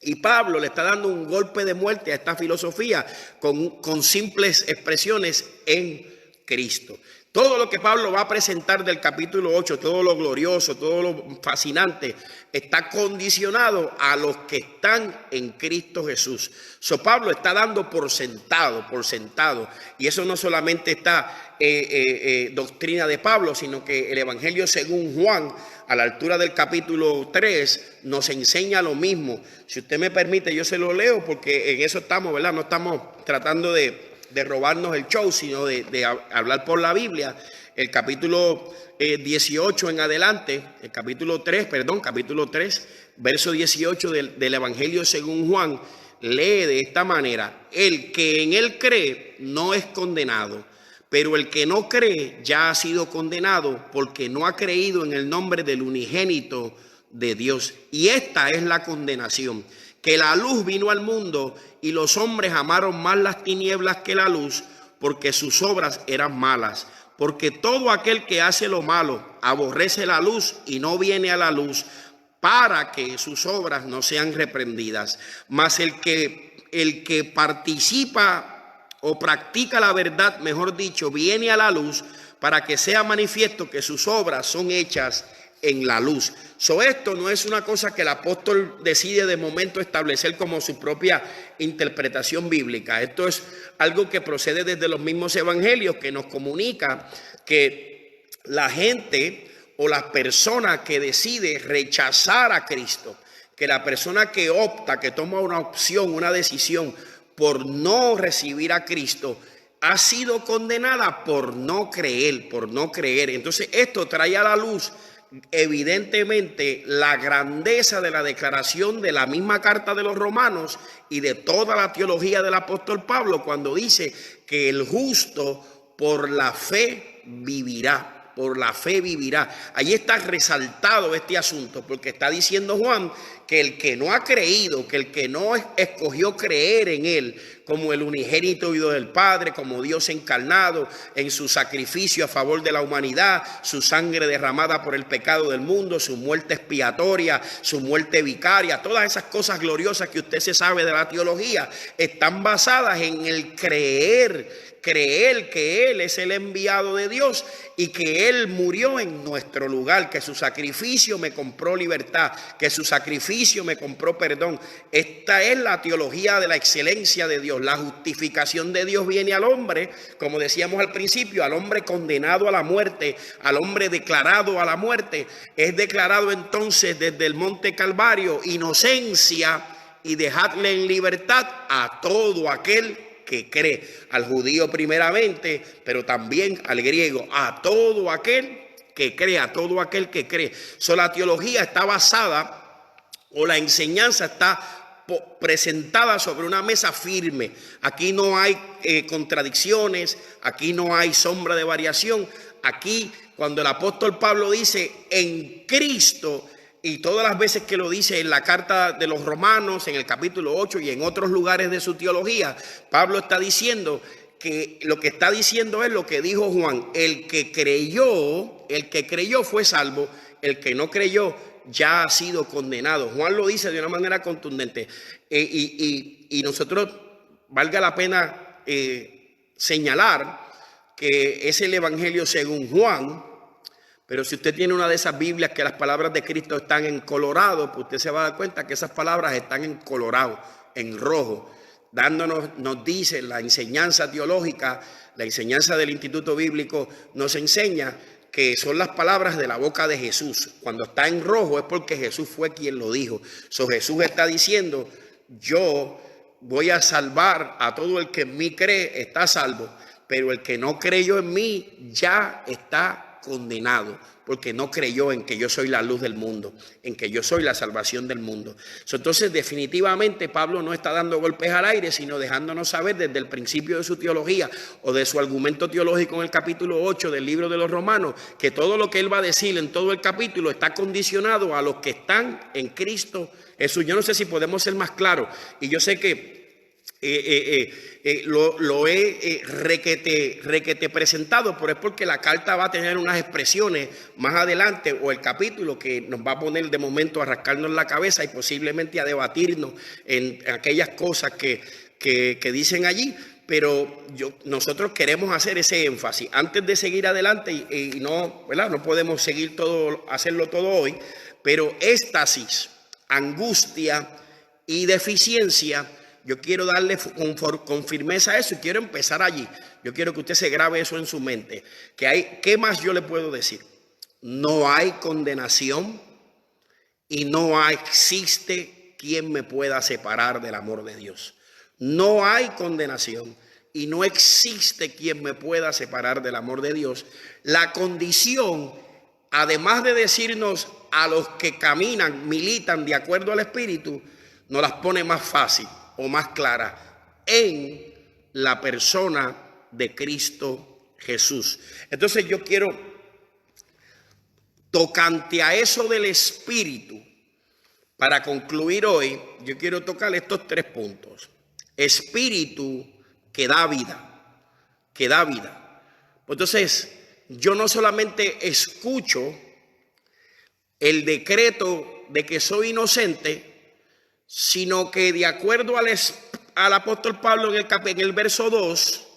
Y Pablo le está dando un golpe de muerte a esta filosofía con simples expresiones en Cristo. Todo lo que Pablo va a presentar del capítulo 8, todo lo glorioso, todo lo fascinante, está condicionado a los que están en Cristo Jesús. Pablo está dando por sentado, y eso no solamente está doctrina de Pablo, sino que el Evangelio según Juan, a la altura del capítulo 3, nos enseña lo mismo. Si usted me permite, yo se lo leo porque en eso estamos, ¿verdad? No estamos tratando de robarnos el show, sino de hablar por la Biblia. El capítulo 18 en adelante, capítulo 3, verso 18 del Evangelio según Juan, lee de esta manera: el que en él cree no es condenado, pero el que no cree ya ha sido condenado porque no ha creído en el nombre del unigénito de Dios. Y esta es la condenación, que la luz vino al mundo y los hombres amaron más las tinieblas que la luz, porque sus obras eran malas. Porque todo aquel que hace lo malo aborrece la luz y no viene a la luz, para que sus obras no sean reprendidas. Mas el que participa o practica la verdad, mejor dicho, viene a la luz, para que sea manifiesto que sus obras son hechas en la luz. Esto no es una cosa que el apóstol decide de momento establecer como su propia interpretación bíblica. Esto es algo que procede desde los mismos evangelios, que nos comunica que la gente o la persona que decide rechazar a Cristo, que la persona que opta, que toma una opción, una decisión por no recibir a Cristo, ha sido condenada por no creer. Entonces esto trae a la luz evidentemente la grandeza de la declaración de la misma carta de los Romanos y de toda la teología del apóstol Pablo, cuando dice que el justo por la fe vivirá. Ahí está resaltado este asunto, porque está diciendo Juan que el que no ha creído, que el que no escogió creer en él como el unigénito Hijo del Padre, como Dios encarnado, en su sacrificio a favor de la humanidad, su sangre derramada por el pecado del mundo, su muerte expiatoria, su muerte vicaria, todas esas cosas gloriosas que usted se sabe de la teología, están basadas en el creer que Él es el enviado de Dios y que Él murió en nuestro lugar, que su sacrificio me compró libertad, que su sacrificio me compró perdón. Esta es la teología de la excelencia de Dios. La justificación de Dios viene al hombre, como decíamos al principio, al hombre condenado a la muerte, al hombre declarado a la muerte. Es declarado entonces desde el monte Calvario inocencia y dejarle en libertad a todo aquel que cree, al judío primeramente, pero también al griego, a todo aquel que cree, La teología está basada, o la enseñanza está presentada sobre una mesa firme. Aquí no hay contradicciones, aquí no hay sombra de variación. Aquí, cuando el apóstol Pablo dice en Cristo, y todas las veces que lo dice en la carta de los Romanos, en el capítulo 8 y en otros lugares de su teología, Pablo está diciendo que lo que está diciendo es lo que dijo Juan: el que creyó fue salvo, el que no creyó ya ha sido condenado. Juan lo dice de una manera contundente. Y nosotros valga la pena señalar que es el Evangelio según Juan, pero si usted tiene una de esas Biblias que las palabras de Cristo están en colorado, pues usted se va a dar cuenta que esas palabras están en colorado, en rojo, nos dice la enseñanza teológica, la enseñanza del Instituto Bíblico nos enseña que son las palabras de la boca de Jesús. Cuando está en rojo es porque Jesús fue quien lo dijo. Jesús está diciendo, yo voy a salvar a todo el que en mí cree, está salvo, pero el que no creyó en mí ya está condenado, porque no creyó en que yo soy la luz del mundo, en que yo soy la salvación del mundo. Entonces, definitivamente, Pablo no está dando golpes al aire, sino dejándonos saber desde el principio de su teología o de su argumento teológico en el capítulo 8 del libro de los Romanos, que todo lo que él va a decir en todo el capítulo está condicionado a los que están en Cristo Jesús. Yo no sé si podemos ser más claros, y yo sé que lo he requete presentado, pero es porque la carta va a tener unas expresiones más adelante, o el capítulo, que nos va a poner de momento a rascarnos la cabeza y posiblemente a debatirnos en aquellas cosas que dicen allí. Pero nosotros queremos hacer ese énfasis antes de seguir adelante, y no, ¿verdad? No podemos hacerlo todo hoy, pero éxtasis, angustia y deficiencia. Yo quiero darle con firmeza a eso y quiero empezar allí. Yo quiero que usted se grabe eso en su mente. ¿Qué más yo le puedo decir? No hay condenación y no existe quien me pueda separar del amor de Dios. No hay condenación y no existe quien me pueda separar del amor de Dios. La condición, además de decirnos a los que caminan, militan de acuerdo al Espíritu, nos las pone más fácil o más clara en la persona de Cristo Jesús. Entonces yo quiero, tocante a eso del Espíritu, para concluir hoy, yo quiero tocar estos 3 puntos. Espíritu que da vida, que da vida. Entonces, yo no solamente escucho el decreto de que soy inocente, sino que de acuerdo al apóstol Pablo en el verso 2,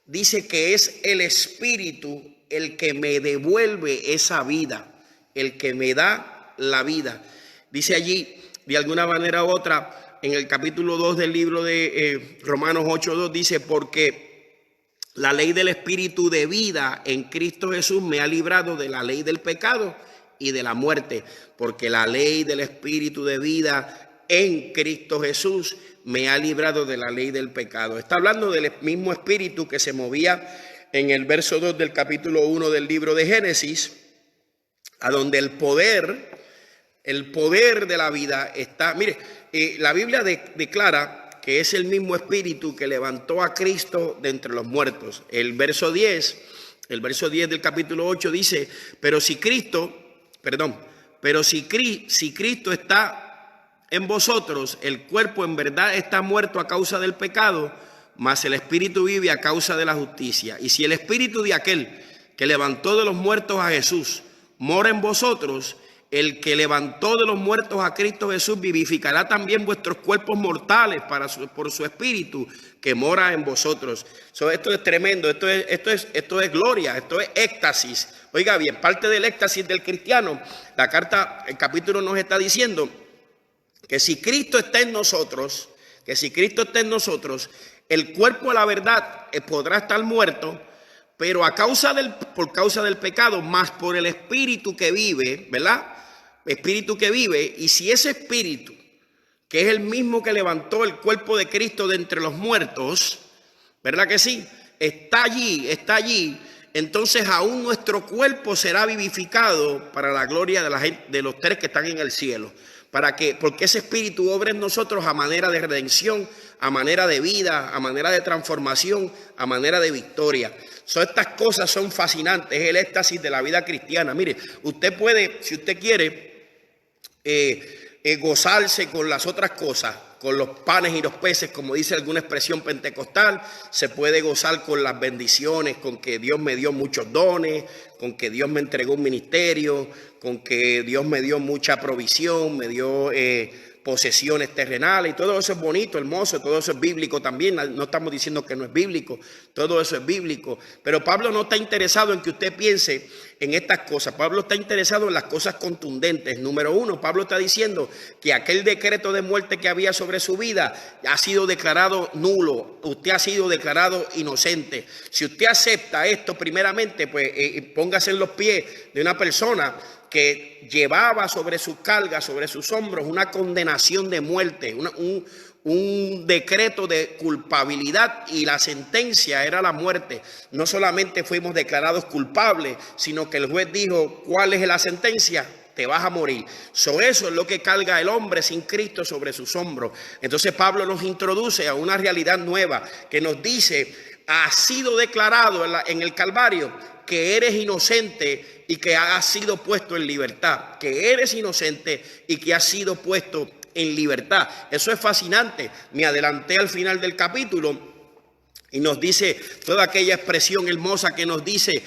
dice que es el Espíritu el que me devuelve esa vida, el que me da la vida. Dice allí, de alguna manera u otra, en el capítulo 2 del libro de Romanos 8:2, dice, porque la ley del Espíritu de vida en Cristo Jesús me ha librado de la ley del pecado y de la muerte, porque la ley del Espíritu de vida en Cristo Jesús me ha librado de la ley del pecado. Está hablando del mismo Espíritu que se movía en el verso 2 del capítulo 1 del libro de Génesis, a donde el poder de la vida está. Mire, la Biblia declara que es el mismo Espíritu que levantó a Cristo de entre los muertos. El verso 10 del capítulo 8 dice, pero si Cristo está en vosotros, el cuerpo en verdad está muerto a causa del pecado, mas el Espíritu vive a causa de la justicia. Y si el Espíritu de aquel que levantó de los muertos a Jesús mora en vosotros, el que levantó de los muertos a Cristo Jesús vivificará también vuestros cuerpos mortales por su Espíritu que mora en vosotros. Esto es tremendo, esto es gloria, esto es éxtasis. Oiga bien, parte del éxtasis del cristiano, la carta, el capítulo nos está diciendo que si Cristo está en nosotros, el cuerpo a la verdad podrá estar muerto, pero por causa del pecado, más por el Espíritu que vive, ¿verdad? Espíritu que vive, y si ese Espíritu, que es el mismo que levantó el cuerpo de Cristo de entre los muertos, ¿verdad que sí? Está allí, entonces aún nuestro cuerpo será vivificado para la gloria de los 3 que están en el cielo. Porque ese Espíritu obra en nosotros a manera de redención, a manera de vida, a manera de transformación, a manera de victoria. Estas cosas son fascinantes, es el éxtasis de la vida cristiana. Mire, usted puede, si usted quiere, gozarse con las otras cosas, con los panes y los peces, como dice alguna expresión pentecostal. Se puede gozar con las bendiciones, con que Dios me dio muchos dones, con que Dios me entregó un ministerio, con que Dios me dio mucha provisión, me dio posesiones terrenales, y todo eso es bonito, hermoso, todo eso es bíblico también. No estamos diciendo que no es bíblico, todo eso es bíblico. Pero Pablo no está interesado en que usted piense en estas cosas. Pablo está interesado en las cosas contundentes. Número uno, Pablo está diciendo que aquel decreto de muerte que había sobre su vida ha sido declarado nulo. Usted ha sido declarado inocente. Si usted acepta esto, primeramente, pues póngase en los pies de una persona que llevaba sobre sus cargas, sobre sus hombros, una condenación de muerte, un decreto de culpabilidad, y la sentencia era la muerte. No solamente fuimos declarados culpables, sino que el juez dijo: ¿cuál es la sentencia? Te vas a morir. Eso es lo que carga el hombre sin Cristo sobre sus hombros. Entonces Pablo nos introduce a una realidad nueva que nos dice: ha sido declarado en el Calvario que eres inocente y que has sido puesto en libertad. Que eres inocente y que has sido puesto en libertad. Eso es fascinante. Me adelanté al final del capítulo y nos dice toda aquella expresión hermosa que nos dice: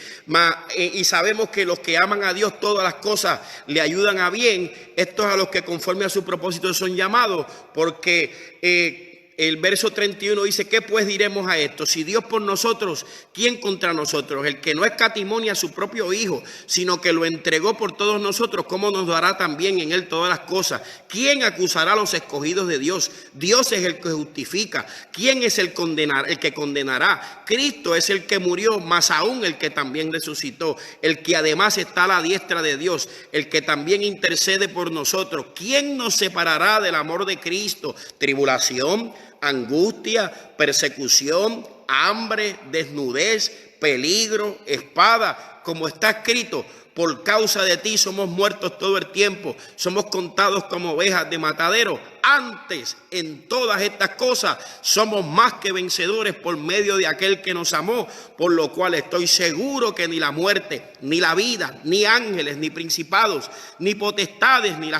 y sabemos que los que aman a Dios, todas las cosas le ayudan a bien. Estos a los que conforme a su propósito son llamados. Porque el verso 31 dice: ¿qué pues diremos a esto? Si Dios por nosotros, ¿quién contra nosotros? El que no escatimó a su propio Hijo, sino que lo entregó por todos nosotros, ¿cómo nos dará también en él todas las cosas? ¿Quién acusará a los escogidos de Dios? Dios es el que justifica. ¿Quién es el que condenará? Cristo es el que murió, más aún el que también resucitó, el que además está a la diestra de Dios, el que también intercede por nosotros. ¿Quién nos separará del amor de Cristo? Tribulación, angustia, persecución, hambre, desnudez, peligro, espada, como está escrito: por causa de ti somos muertos todo el tiempo, somos contados como ovejas de matadero. Antes, en todas estas cosas, somos más que vencedores por medio de aquel que nos amó, por lo cual estoy seguro que ni la muerte, ni la vida, ni ángeles, ni principados, ni potestades, ni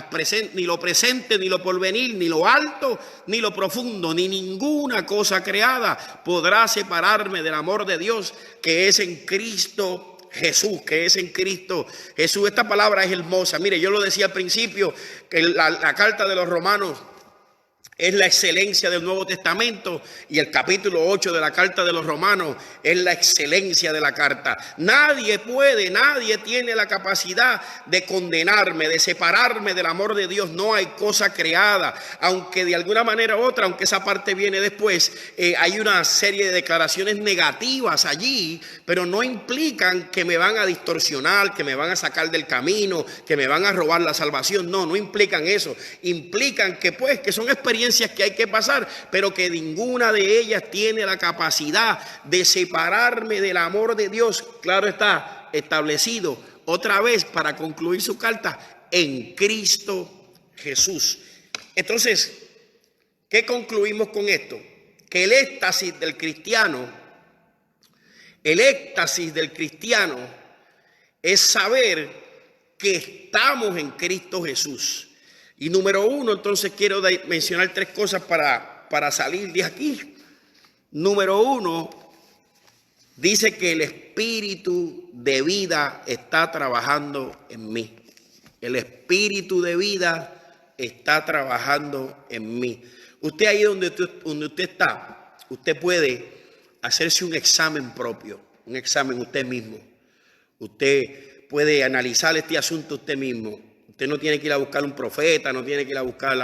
lo presente, ni lo porvenir, ni lo alto, ni lo profundo, ni ninguna cosa creada podrá separarme del amor de Dios que es en Cristo Jesús, que es en Cristo Jesús. Esta palabra es hermosa. Mire, yo lo decía al principio, que la carta de los Romanos es la excelencia del Nuevo Testamento, y el capítulo 8 de la carta de los Romanos es la excelencia de la carta. Nadie tiene la capacidad de condenarme, de separarme del amor de Dios. No hay cosa creada, aunque de alguna manera u otra, aunque esa parte viene después, hay una serie de declaraciones negativas allí, pero no implican que me van a distorsionar, que me van a sacar del camino, que me van a robar la salvación. No implican eso. Implican que son experiencias que hay que pasar, pero que ninguna de ellas tiene la capacidad de separarme del amor de Dios. Claro está, establecido otra vez para concluir su carta en Cristo Jesús. Entonces, ¿qué concluimos con esto? Que el éxtasis del cristiano es saber que estamos en Cristo Jesús. Y número uno, entonces quiero mencionar tres cosas para salir de aquí. Número uno, dice que el espíritu de vida está trabajando en mí. El espíritu de vida está trabajando en mí. Usted ahí donde usted está, usted puede hacerse un examen propio, un examen usted mismo. Usted puede analizar este asunto usted mismo. Usted no tiene que ir a buscar un profeta, no tiene que ir a buscar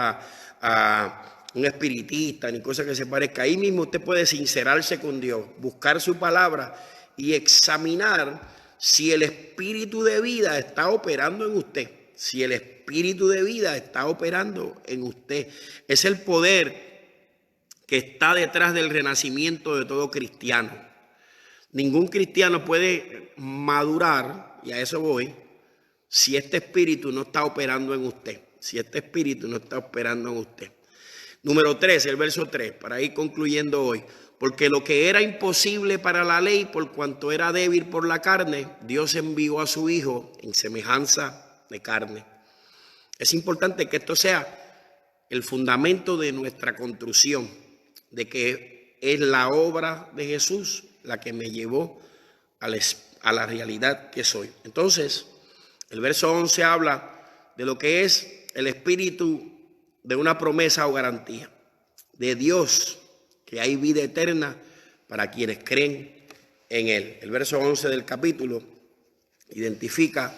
a un espiritista, ni cosa que se parezca. Ahí mismo usted puede sincerarse con Dios, buscar su palabra y examinar si el espíritu de vida está operando en usted. Si el espíritu de vida está operando en usted. Es el poder que está detrás del renacimiento de todo cristiano. Ningún cristiano puede madurar, y a eso voy, si este espíritu no está operando en usted. Si este espíritu no está operando en usted. Número 3, el verso 3, para ir concluyendo hoy. Porque lo que era imposible para la ley, por cuanto era débil por la carne, Dios envió a su Hijo en semejanza de carne. Es importante que esto sea el fundamento de nuestra construcción, de que es la obra de Jesús la que me llevó a la realidad que soy. Entonces, el verso 11 habla de lo que es el espíritu de una promesa o garantía de Dios, que hay vida eterna para quienes creen en Él. El verso 11 del capítulo identifica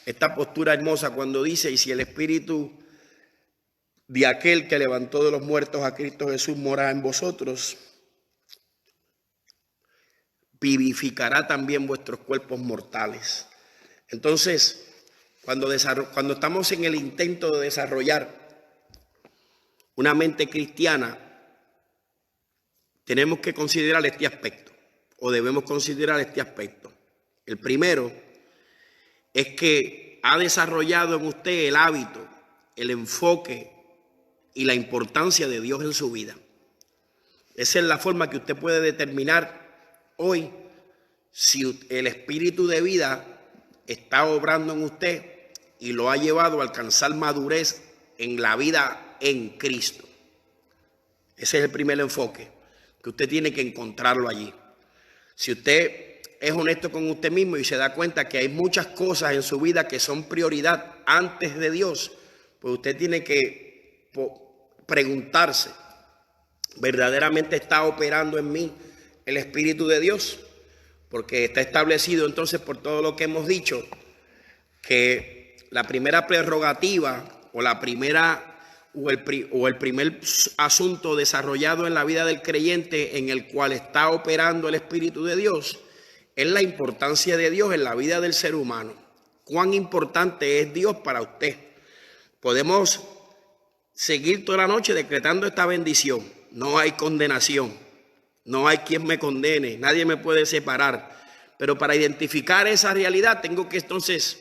esta postura hermosa cuando dice: y si el Espíritu de aquel que levantó de los muertos a Cristo Jesús mora en vosotros, vivificará también vuestros cuerpos mortales. Entonces, cuando estamos en el intento de desarrollar una mente cristiana, tenemos que considerar este aspecto, o debemos considerar este aspecto. El primero es que ha desarrollado en usted el hábito, el enfoque y la importancia de Dios en su vida. Esa es la forma que usted puede determinar hoy si el espíritu de vida está obrando en usted y lo ha llevado a alcanzar madurez en la vida en Cristo. Ese es el primer enfoque, que usted tiene que encontrarlo allí. Si usted es honesto con usted mismo y se da cuenta que hay muchas cosas en su vida que son prioridad antes de Dios, pues usted tiene que preguntarse: ¿verdaderamente está operando en mí el Espíritu de Dios? Porque está establecido entonces por todo lo que hemos dicho que la primera prerrogativa o la primera o el primer asunto desarrollado en la vida del creyente en el cual está operando el Espíritu de Dios es la importancia de Dios en la vida del ser humano. ¿Cuán importante es Dios para usted? Podemos seguir toda la noche decretando esta bendición: no hay condenación, no hay quien me condene, nadie me puede separar. Pero para identificar esa realidad tengo que entonces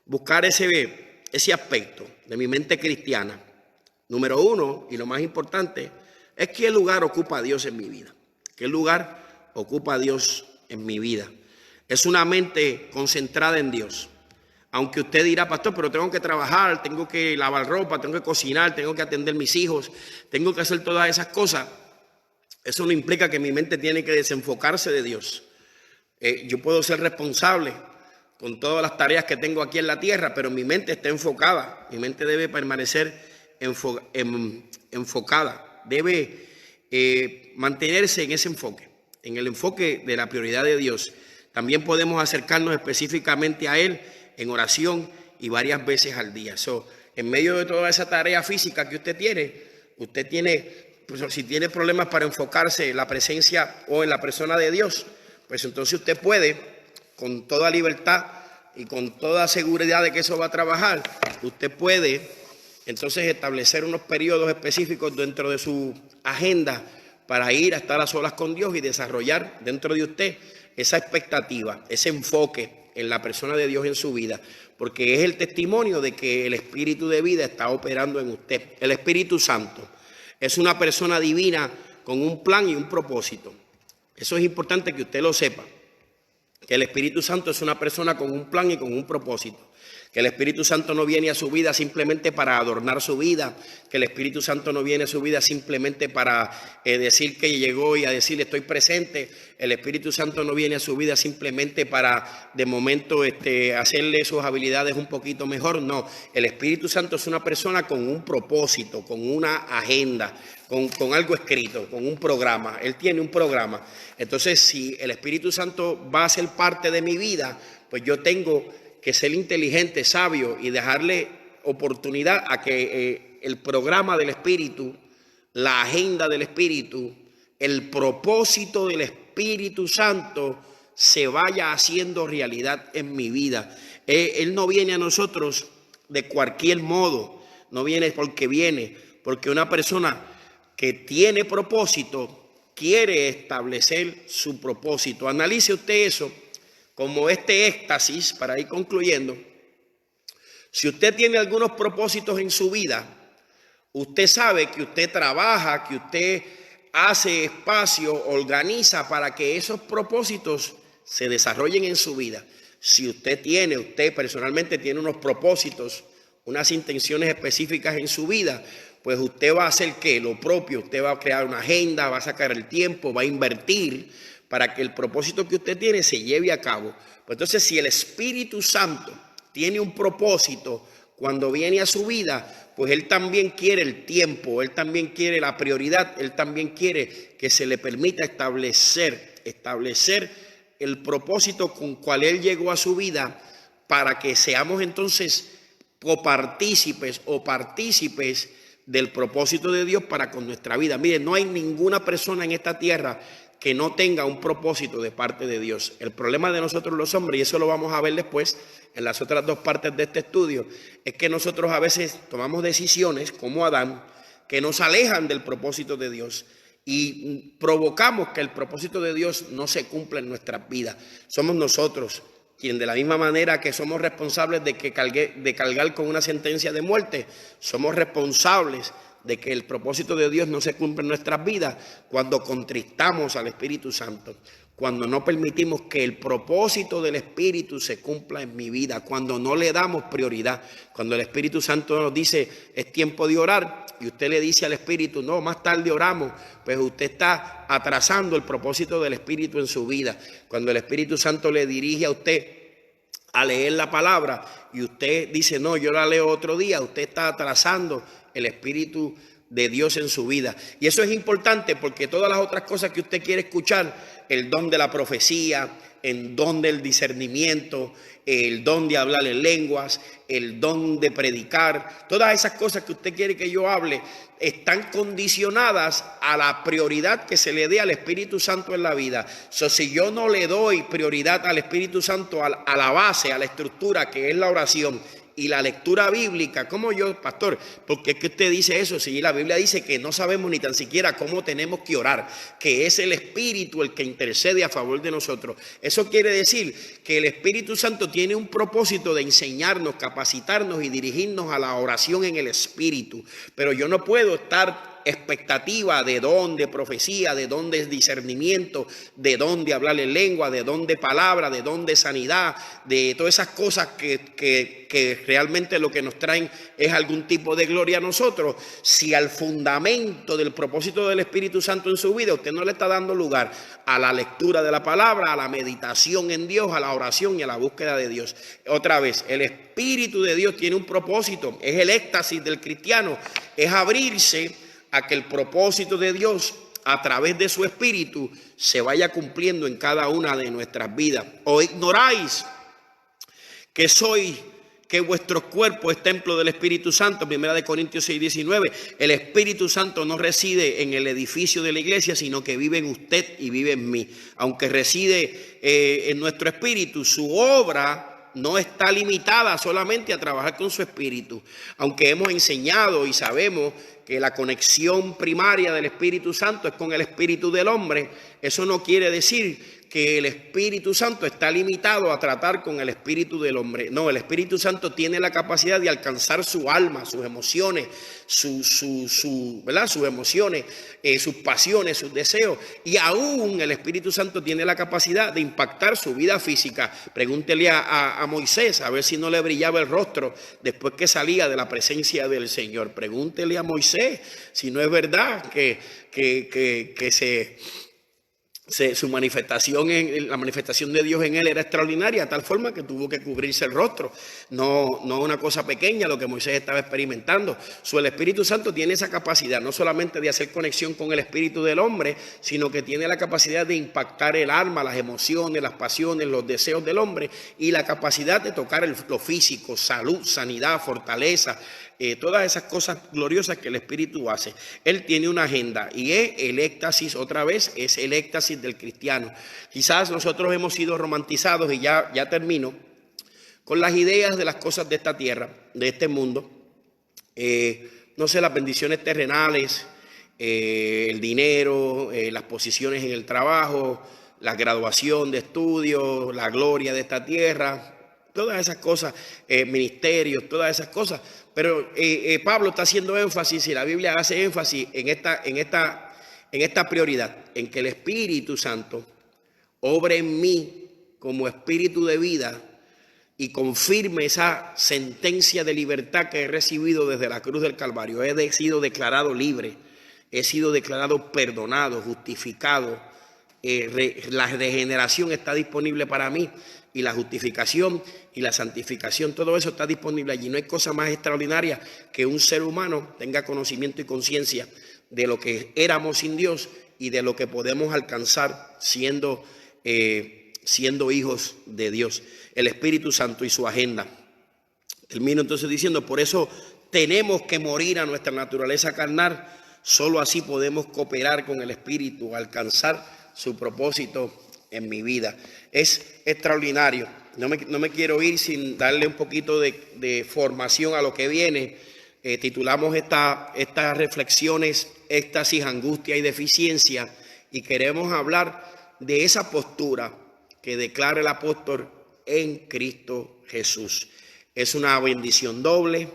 buscar ese aspecto de mi mente cristiana. Número uno, y lo más importante, es qué lugar ocupa Dios en mi vida. ¿Qué lugar ocupa Dios en mi vida? Es una mente concentrada en Dios. Aunque usted dirá: pastor, pero tengo que trabajar, tengo que lavar ropa, tengo que cocinar, tengo que atender mis hijos, tengo que hacer todas esas cosas. Eso no implica que mi mente tiene que desenfocarse de Dios. Yo puedo ser responsable con todas las tareas que tengo aquí en la tierra, pero mi mente está enfocada. Mi mente debe permanecer enfocada, debe mantenerse en ese enfoque, en el enfoque de la prioridad de Dios. También podemos acercarnos específicamente a Él en oración y varias veces al día. En medio de toda esa tarea física que usted tiene, pues, si tiene problemas para enfocarse en la presencia o en la persona de Dios, pues entonces usted puede, con toda libertad y con toda seguridad de que eso va a trabajar, usted puede entonces establecer unos periodos específicos dentro de su agenda para ir a estar a solas con Dios y desarrollar dentro de usted esa expectativa, ese enfoque en la persona de Dios en su vida, porque es el testimonio de que el Espíritu de vida está operando en usted. El Espíritu Santo es una persona divina con un plan y un propósito. Eso es importante que usted lo sepa, que el Espíritu Santo es una persona con un plan y con un propósito. Que el Espíritu Santo no viene a su vida simplemente para adornar su vida, que el Espíritu Santo no viene a su vida simplemente para decir que llegó y a decirle estoy presente. El Espíritu Santo no viene a su vida simplemente para de momento hacerle sus habilidades un poquito mejor. No, el Espíritu Santo es una persona con un propósito, con una agenda, con algo escrito, con un programa. Él tiene un programa. Entonces, si el Espíritu Santo va a ser parte de mi vida, pues yo tengo que ser inteligente, sabio y dejarle oportunidad a que el programa del Espíritu, la agenda del Espíritu, el propósito del Espíritu Santo se vaya haciendo realidad en mi vida. Él no viene a nosotros de cualquier modo, no viene, porque una persona que tiene propósito quiere establecer su propósito. Analice usted eso como este éxtasis, para ir concluyendo. Si usted tiene algunos propósitos en su vida, usted sabe que usted trabaja, que usted hace espacio, organiza para que esos propósitos se desarrollen en su vida. Si usted personalmente tiene unos propósitos, unas intenciones específicas en su vida, pues usted va a hacer ¿qué? Lo propio. Usted va a crear una agenda, va a sacar el tiempo, va a invertir para que el propósito que usted tiene se lleve a cabo. Pues entonces, si el Espíritu Santo tiene un propósito cuando viene a su vida, pues Él también quiere el tiempo, Él también quiere la prioridad, Él también quiere que se le permita establecer el propósito con cual Él llegó a su vida, para que seamos entonces copartícipes o partícipes del propósito de Dios para con nuestra vida. Miren, no hay ninguna persona en esta tierra que no tenga un propósito de parte de Dios. El problema de nosotros los hombres, y eso lo vamos a ver después en las otras dos partes de este estudio, es que nosotros a veces tomamos decisiones como Adán que nos alejan del propósito de Dios y provocamos que el propósito de Dios no se cumpla en nuestras vidas. Somos nosotros quien, de la misma manera que somos responsables de cargar con una sentencia de muerte, somos responsables de que el propósito de Dios no se cumpla en nuestras vidas cuando contristamos al Espíritu Santo, cuando no permitimos que el propósito del Espíritu se cumpla en mi vida, cuando no le damos prioridad, cuando el Espíritu Santo nos dice es tiempo de orar y usted le dice al Espíritu no, más tarde oramos, pues usted está atrasando el propósito del Espíritu en su vida. Cuando el Espíritu Santo le dirige a usted a leer la palabra y usted dice no, yo la leo otro día, usted está atrasando el Espíritu de Dios en su vida. Y eso es importante porque todas las otras cosas que usted quiere escuchar, el don de la profecía, el don del discernimiento, el don de hablar en lenguas, el don de predicar, todas esas cosas que usted quiere que yo hable, están condicionadas a la prioridad que se le dé al Espíritu Santo en la vida. Si yo no le doy prioridad al Espíritu Santo, a la base, a la estructura que es la oración y la lectura bíblica, ¿cómo yo, pastor? Porque es que usted dice eso, si la Biblia dice que no sabemos ni tan siquiera cómo tenemos que orar, que es el Espíritu el que intercede a favor de nosotros. Eso quiere decir que el Espíritu Santo tiene un propósito de enseñarnos, capacitarnos y dirigirnos a la oración en el Espíritu. Pero yo no puedo estar expectativa de don de profecía, de don de discernimiento, de don de hablar en lengua, de don de palabra, de don de sanidad, de todas esas cosas que realmente lo que nos traen es algún tipo de gloria a nosotros. Si al fundamento del propósito del Espíritu Santo en su vida usted no le está dando lugar a la lectura de la palabra, a la meditación en Dios, a la oración y a la búsqueda de Dios. Otra vez, el Espíritu de Dios tiene un propósito, es el éxtasis del cristiano, es abrirse a que el propósito de Dios a través de su Espíritu se vaya cumpliendo en cada una de nuestras vidas. ¿O ignoráis que vuestro cuerpo es templo del Espíritu Santo? 1 Corintios 6:19. El Espíritu Santo no reside en el edificio de la iglesia, sino que vive en usted y vive en mí. Aunque reside en nuestro espíritu, su obra no está limitada solamente a trabajar con su espíritu. Aunque hemos enseñado y sabemos que la conexión primaria del Espíritu Santo es con el espíritu del hombre, eso no quiere decir que el Espíritu Santo está limitado a tratar con el espíritu del hombre. No, el Espíritu Santo tiene la capacidad de alcanzar su alma, sus emociones, sus emociones, sus pasiones, sus deseos. Y aún el Espíritu Santo tiene la capacidad de impactar su vida física. Pregúntele a Moisés a ver si no le brillaba el rostro después que salía de la presencia del Señor. Pregúntele a Moisés si no es verdad que su manifestación, la manifestación de Dios en él era extraordinaria, de tal forma que tuvo que cubrirse el rostro. No una cosa pequeña lo que Moisés estaba experimentando. El Espíritu Santo tiene esa capacidad, no solamente de hacer conexión con el espíritu del hombre, sino que tiene la capacidad de impactar el alma, las emociones, las pasiones, los deseos del hombre, y la capacidad de tocar lo físico, salud, sanidad, fortaleza, todas esas cosas gloriosas que el Espíritu hace. Él tiene una agenda y es el éxtasis, otra vez, es el éxtasis del cristiano. Quizás nosotros hemos sido romantizados, y ya termino, con las ideas de las cosas de esta tierra, de este mundo. No sé, las bendiciones terrenales, el dinero, las posiciones en el trabajo, la graduación de estudios, la gloria de esta tierra, todas esas cosas, ministerios, todas esas cosas. Pero Pablo está haciendo énfasis, y la Biblia hace énfasis en esta prioridad, en que el Espíritu Santo obre en mí como espíritu de vida y confirme esa sentencia de libertad que he recibido desde la cruz del Calvario. He sido declarado libre, he sido declarado perdonado, justificado. La regeneración está disponible para mí. y la justificación y la santificación. Todo eso está disponible allí. No hay cosa más extraordinaria que un ser humano tenga conocimiento y conciencia de lo que éramos sin Dios y de lo que podemos alcanzar siendo hijos de Dios. El Espíritu Santo y su agenda. Termino entonces diciendo, por eso tenemos que morir a nuestra naturaleza carnal. Solo así podemos cooperar con el Espíritu, alcanzar su propósito en mi vida. Es extraordinario. No me quiero ir sin darle un poquito de formación a lo que viene. Titulamos estas reflexiones éxtasis, angustia y deficiencia, y queremos hablar de esa postura que declara el apóstol en Cristo Jesús. Es una bendición doble,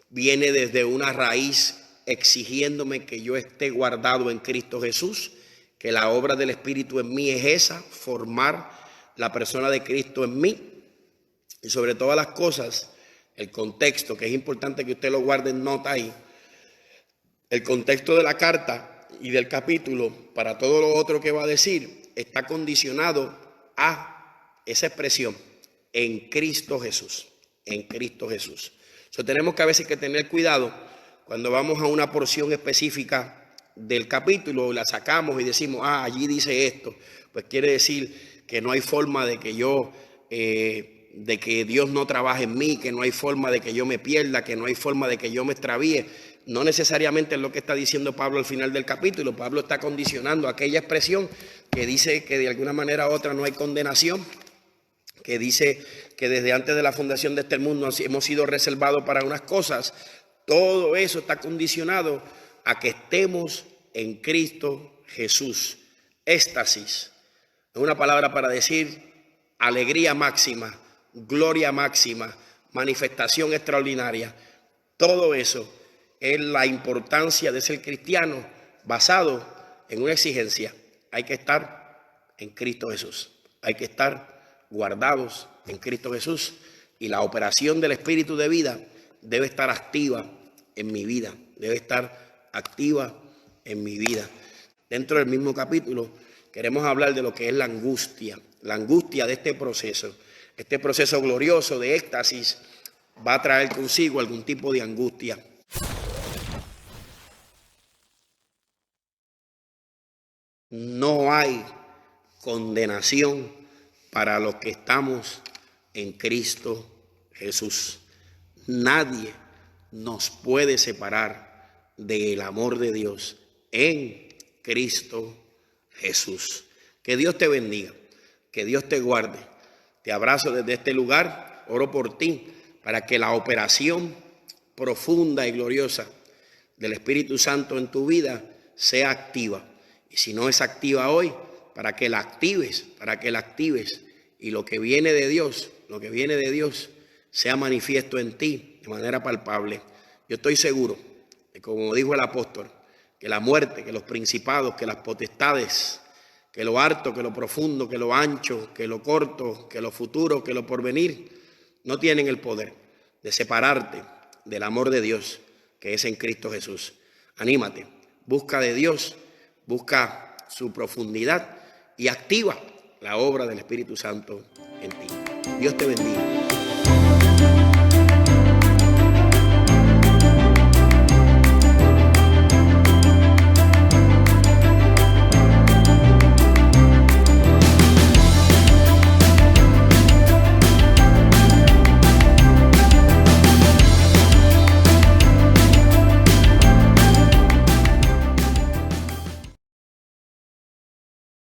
viene desde una raíz exigiéndome que yo esté guardado en Cristo Jesús, que la obra del Espíritu en mí es esa, formar la persona de Cristo en mí, y sobre todas las cosas, el contexto, que es importante que usted lo guarde en nota ahí, el contexto de la carta y del capítulo, para todo lo otro que va a decir, está condicionado a esa expresión, en Cristo Jesús, en Cristo Jesús. Tenemos que a veces que tener cuidado cuando vamos a una porción específica del capítulo, la sacamos y decimos, allí dice esto, pues quiere decir que no hay forma de que de que Dios no trabaje en mí, que no hay forma de que yo me pierda, que no hay forma de que yo me extravíe. No necesariamente es lo que está diciendo Pablo al final del capítulo. Pablo está condicionando aquella expresión que dice que de alguna manera u otra no hay condenación, que dice que desde antes de la fundación de este mundo hemos sido reservados para unas cosas. Todo eso está condicionado a que estemos en Cristo Jesús. Éxtasis es una palabra para decir alegría máxima, gloria máxima, manifestación extraordinaria. Todo eso es la importancia de ser cristiano basado en una exigencia. Hay que estar en Cristo Jesús. Hay que estar guardados en Cristo Jesús. Y la operación del Espíritu de vida debe estar activa en mi vida. Debe estar activa en mi vida. Dentro del mismo capítulo queremos hablar de lo que es la angustia de este proceso. Este proceso glorioso de éxtasis va a traer consigo algún tipo de angustia. No hay condenación para los que estamos en Cristo Jesús. Nadie nos puede separar del amor de Dios en Cristo Jesús. Que Dios te bendiga, que Dios te guarde. Te abrazo desde este lugar, oro por ti, para que la operación profunda y gloriosa del Espíritu Santo en tu vida sea activa. Y si no es activa hoy, para que la actives, y lo que viene de Dios sea manifiesto en ti de manera palpable. Yo estoy seguro que, como dijo el apóstol, que la muerte, que los principados, que las potestades, que lo harto, que lo profundo, que lo ancho, que lo corto, que lo futuro, que lo porvenir, no tienen el poder de separarte del amor de Dios que es en Cristo Jesús. Anímate, busca de Dios, busca su profundidad y activa la obra del Espíritu Santo en ti. Dios te bendiga.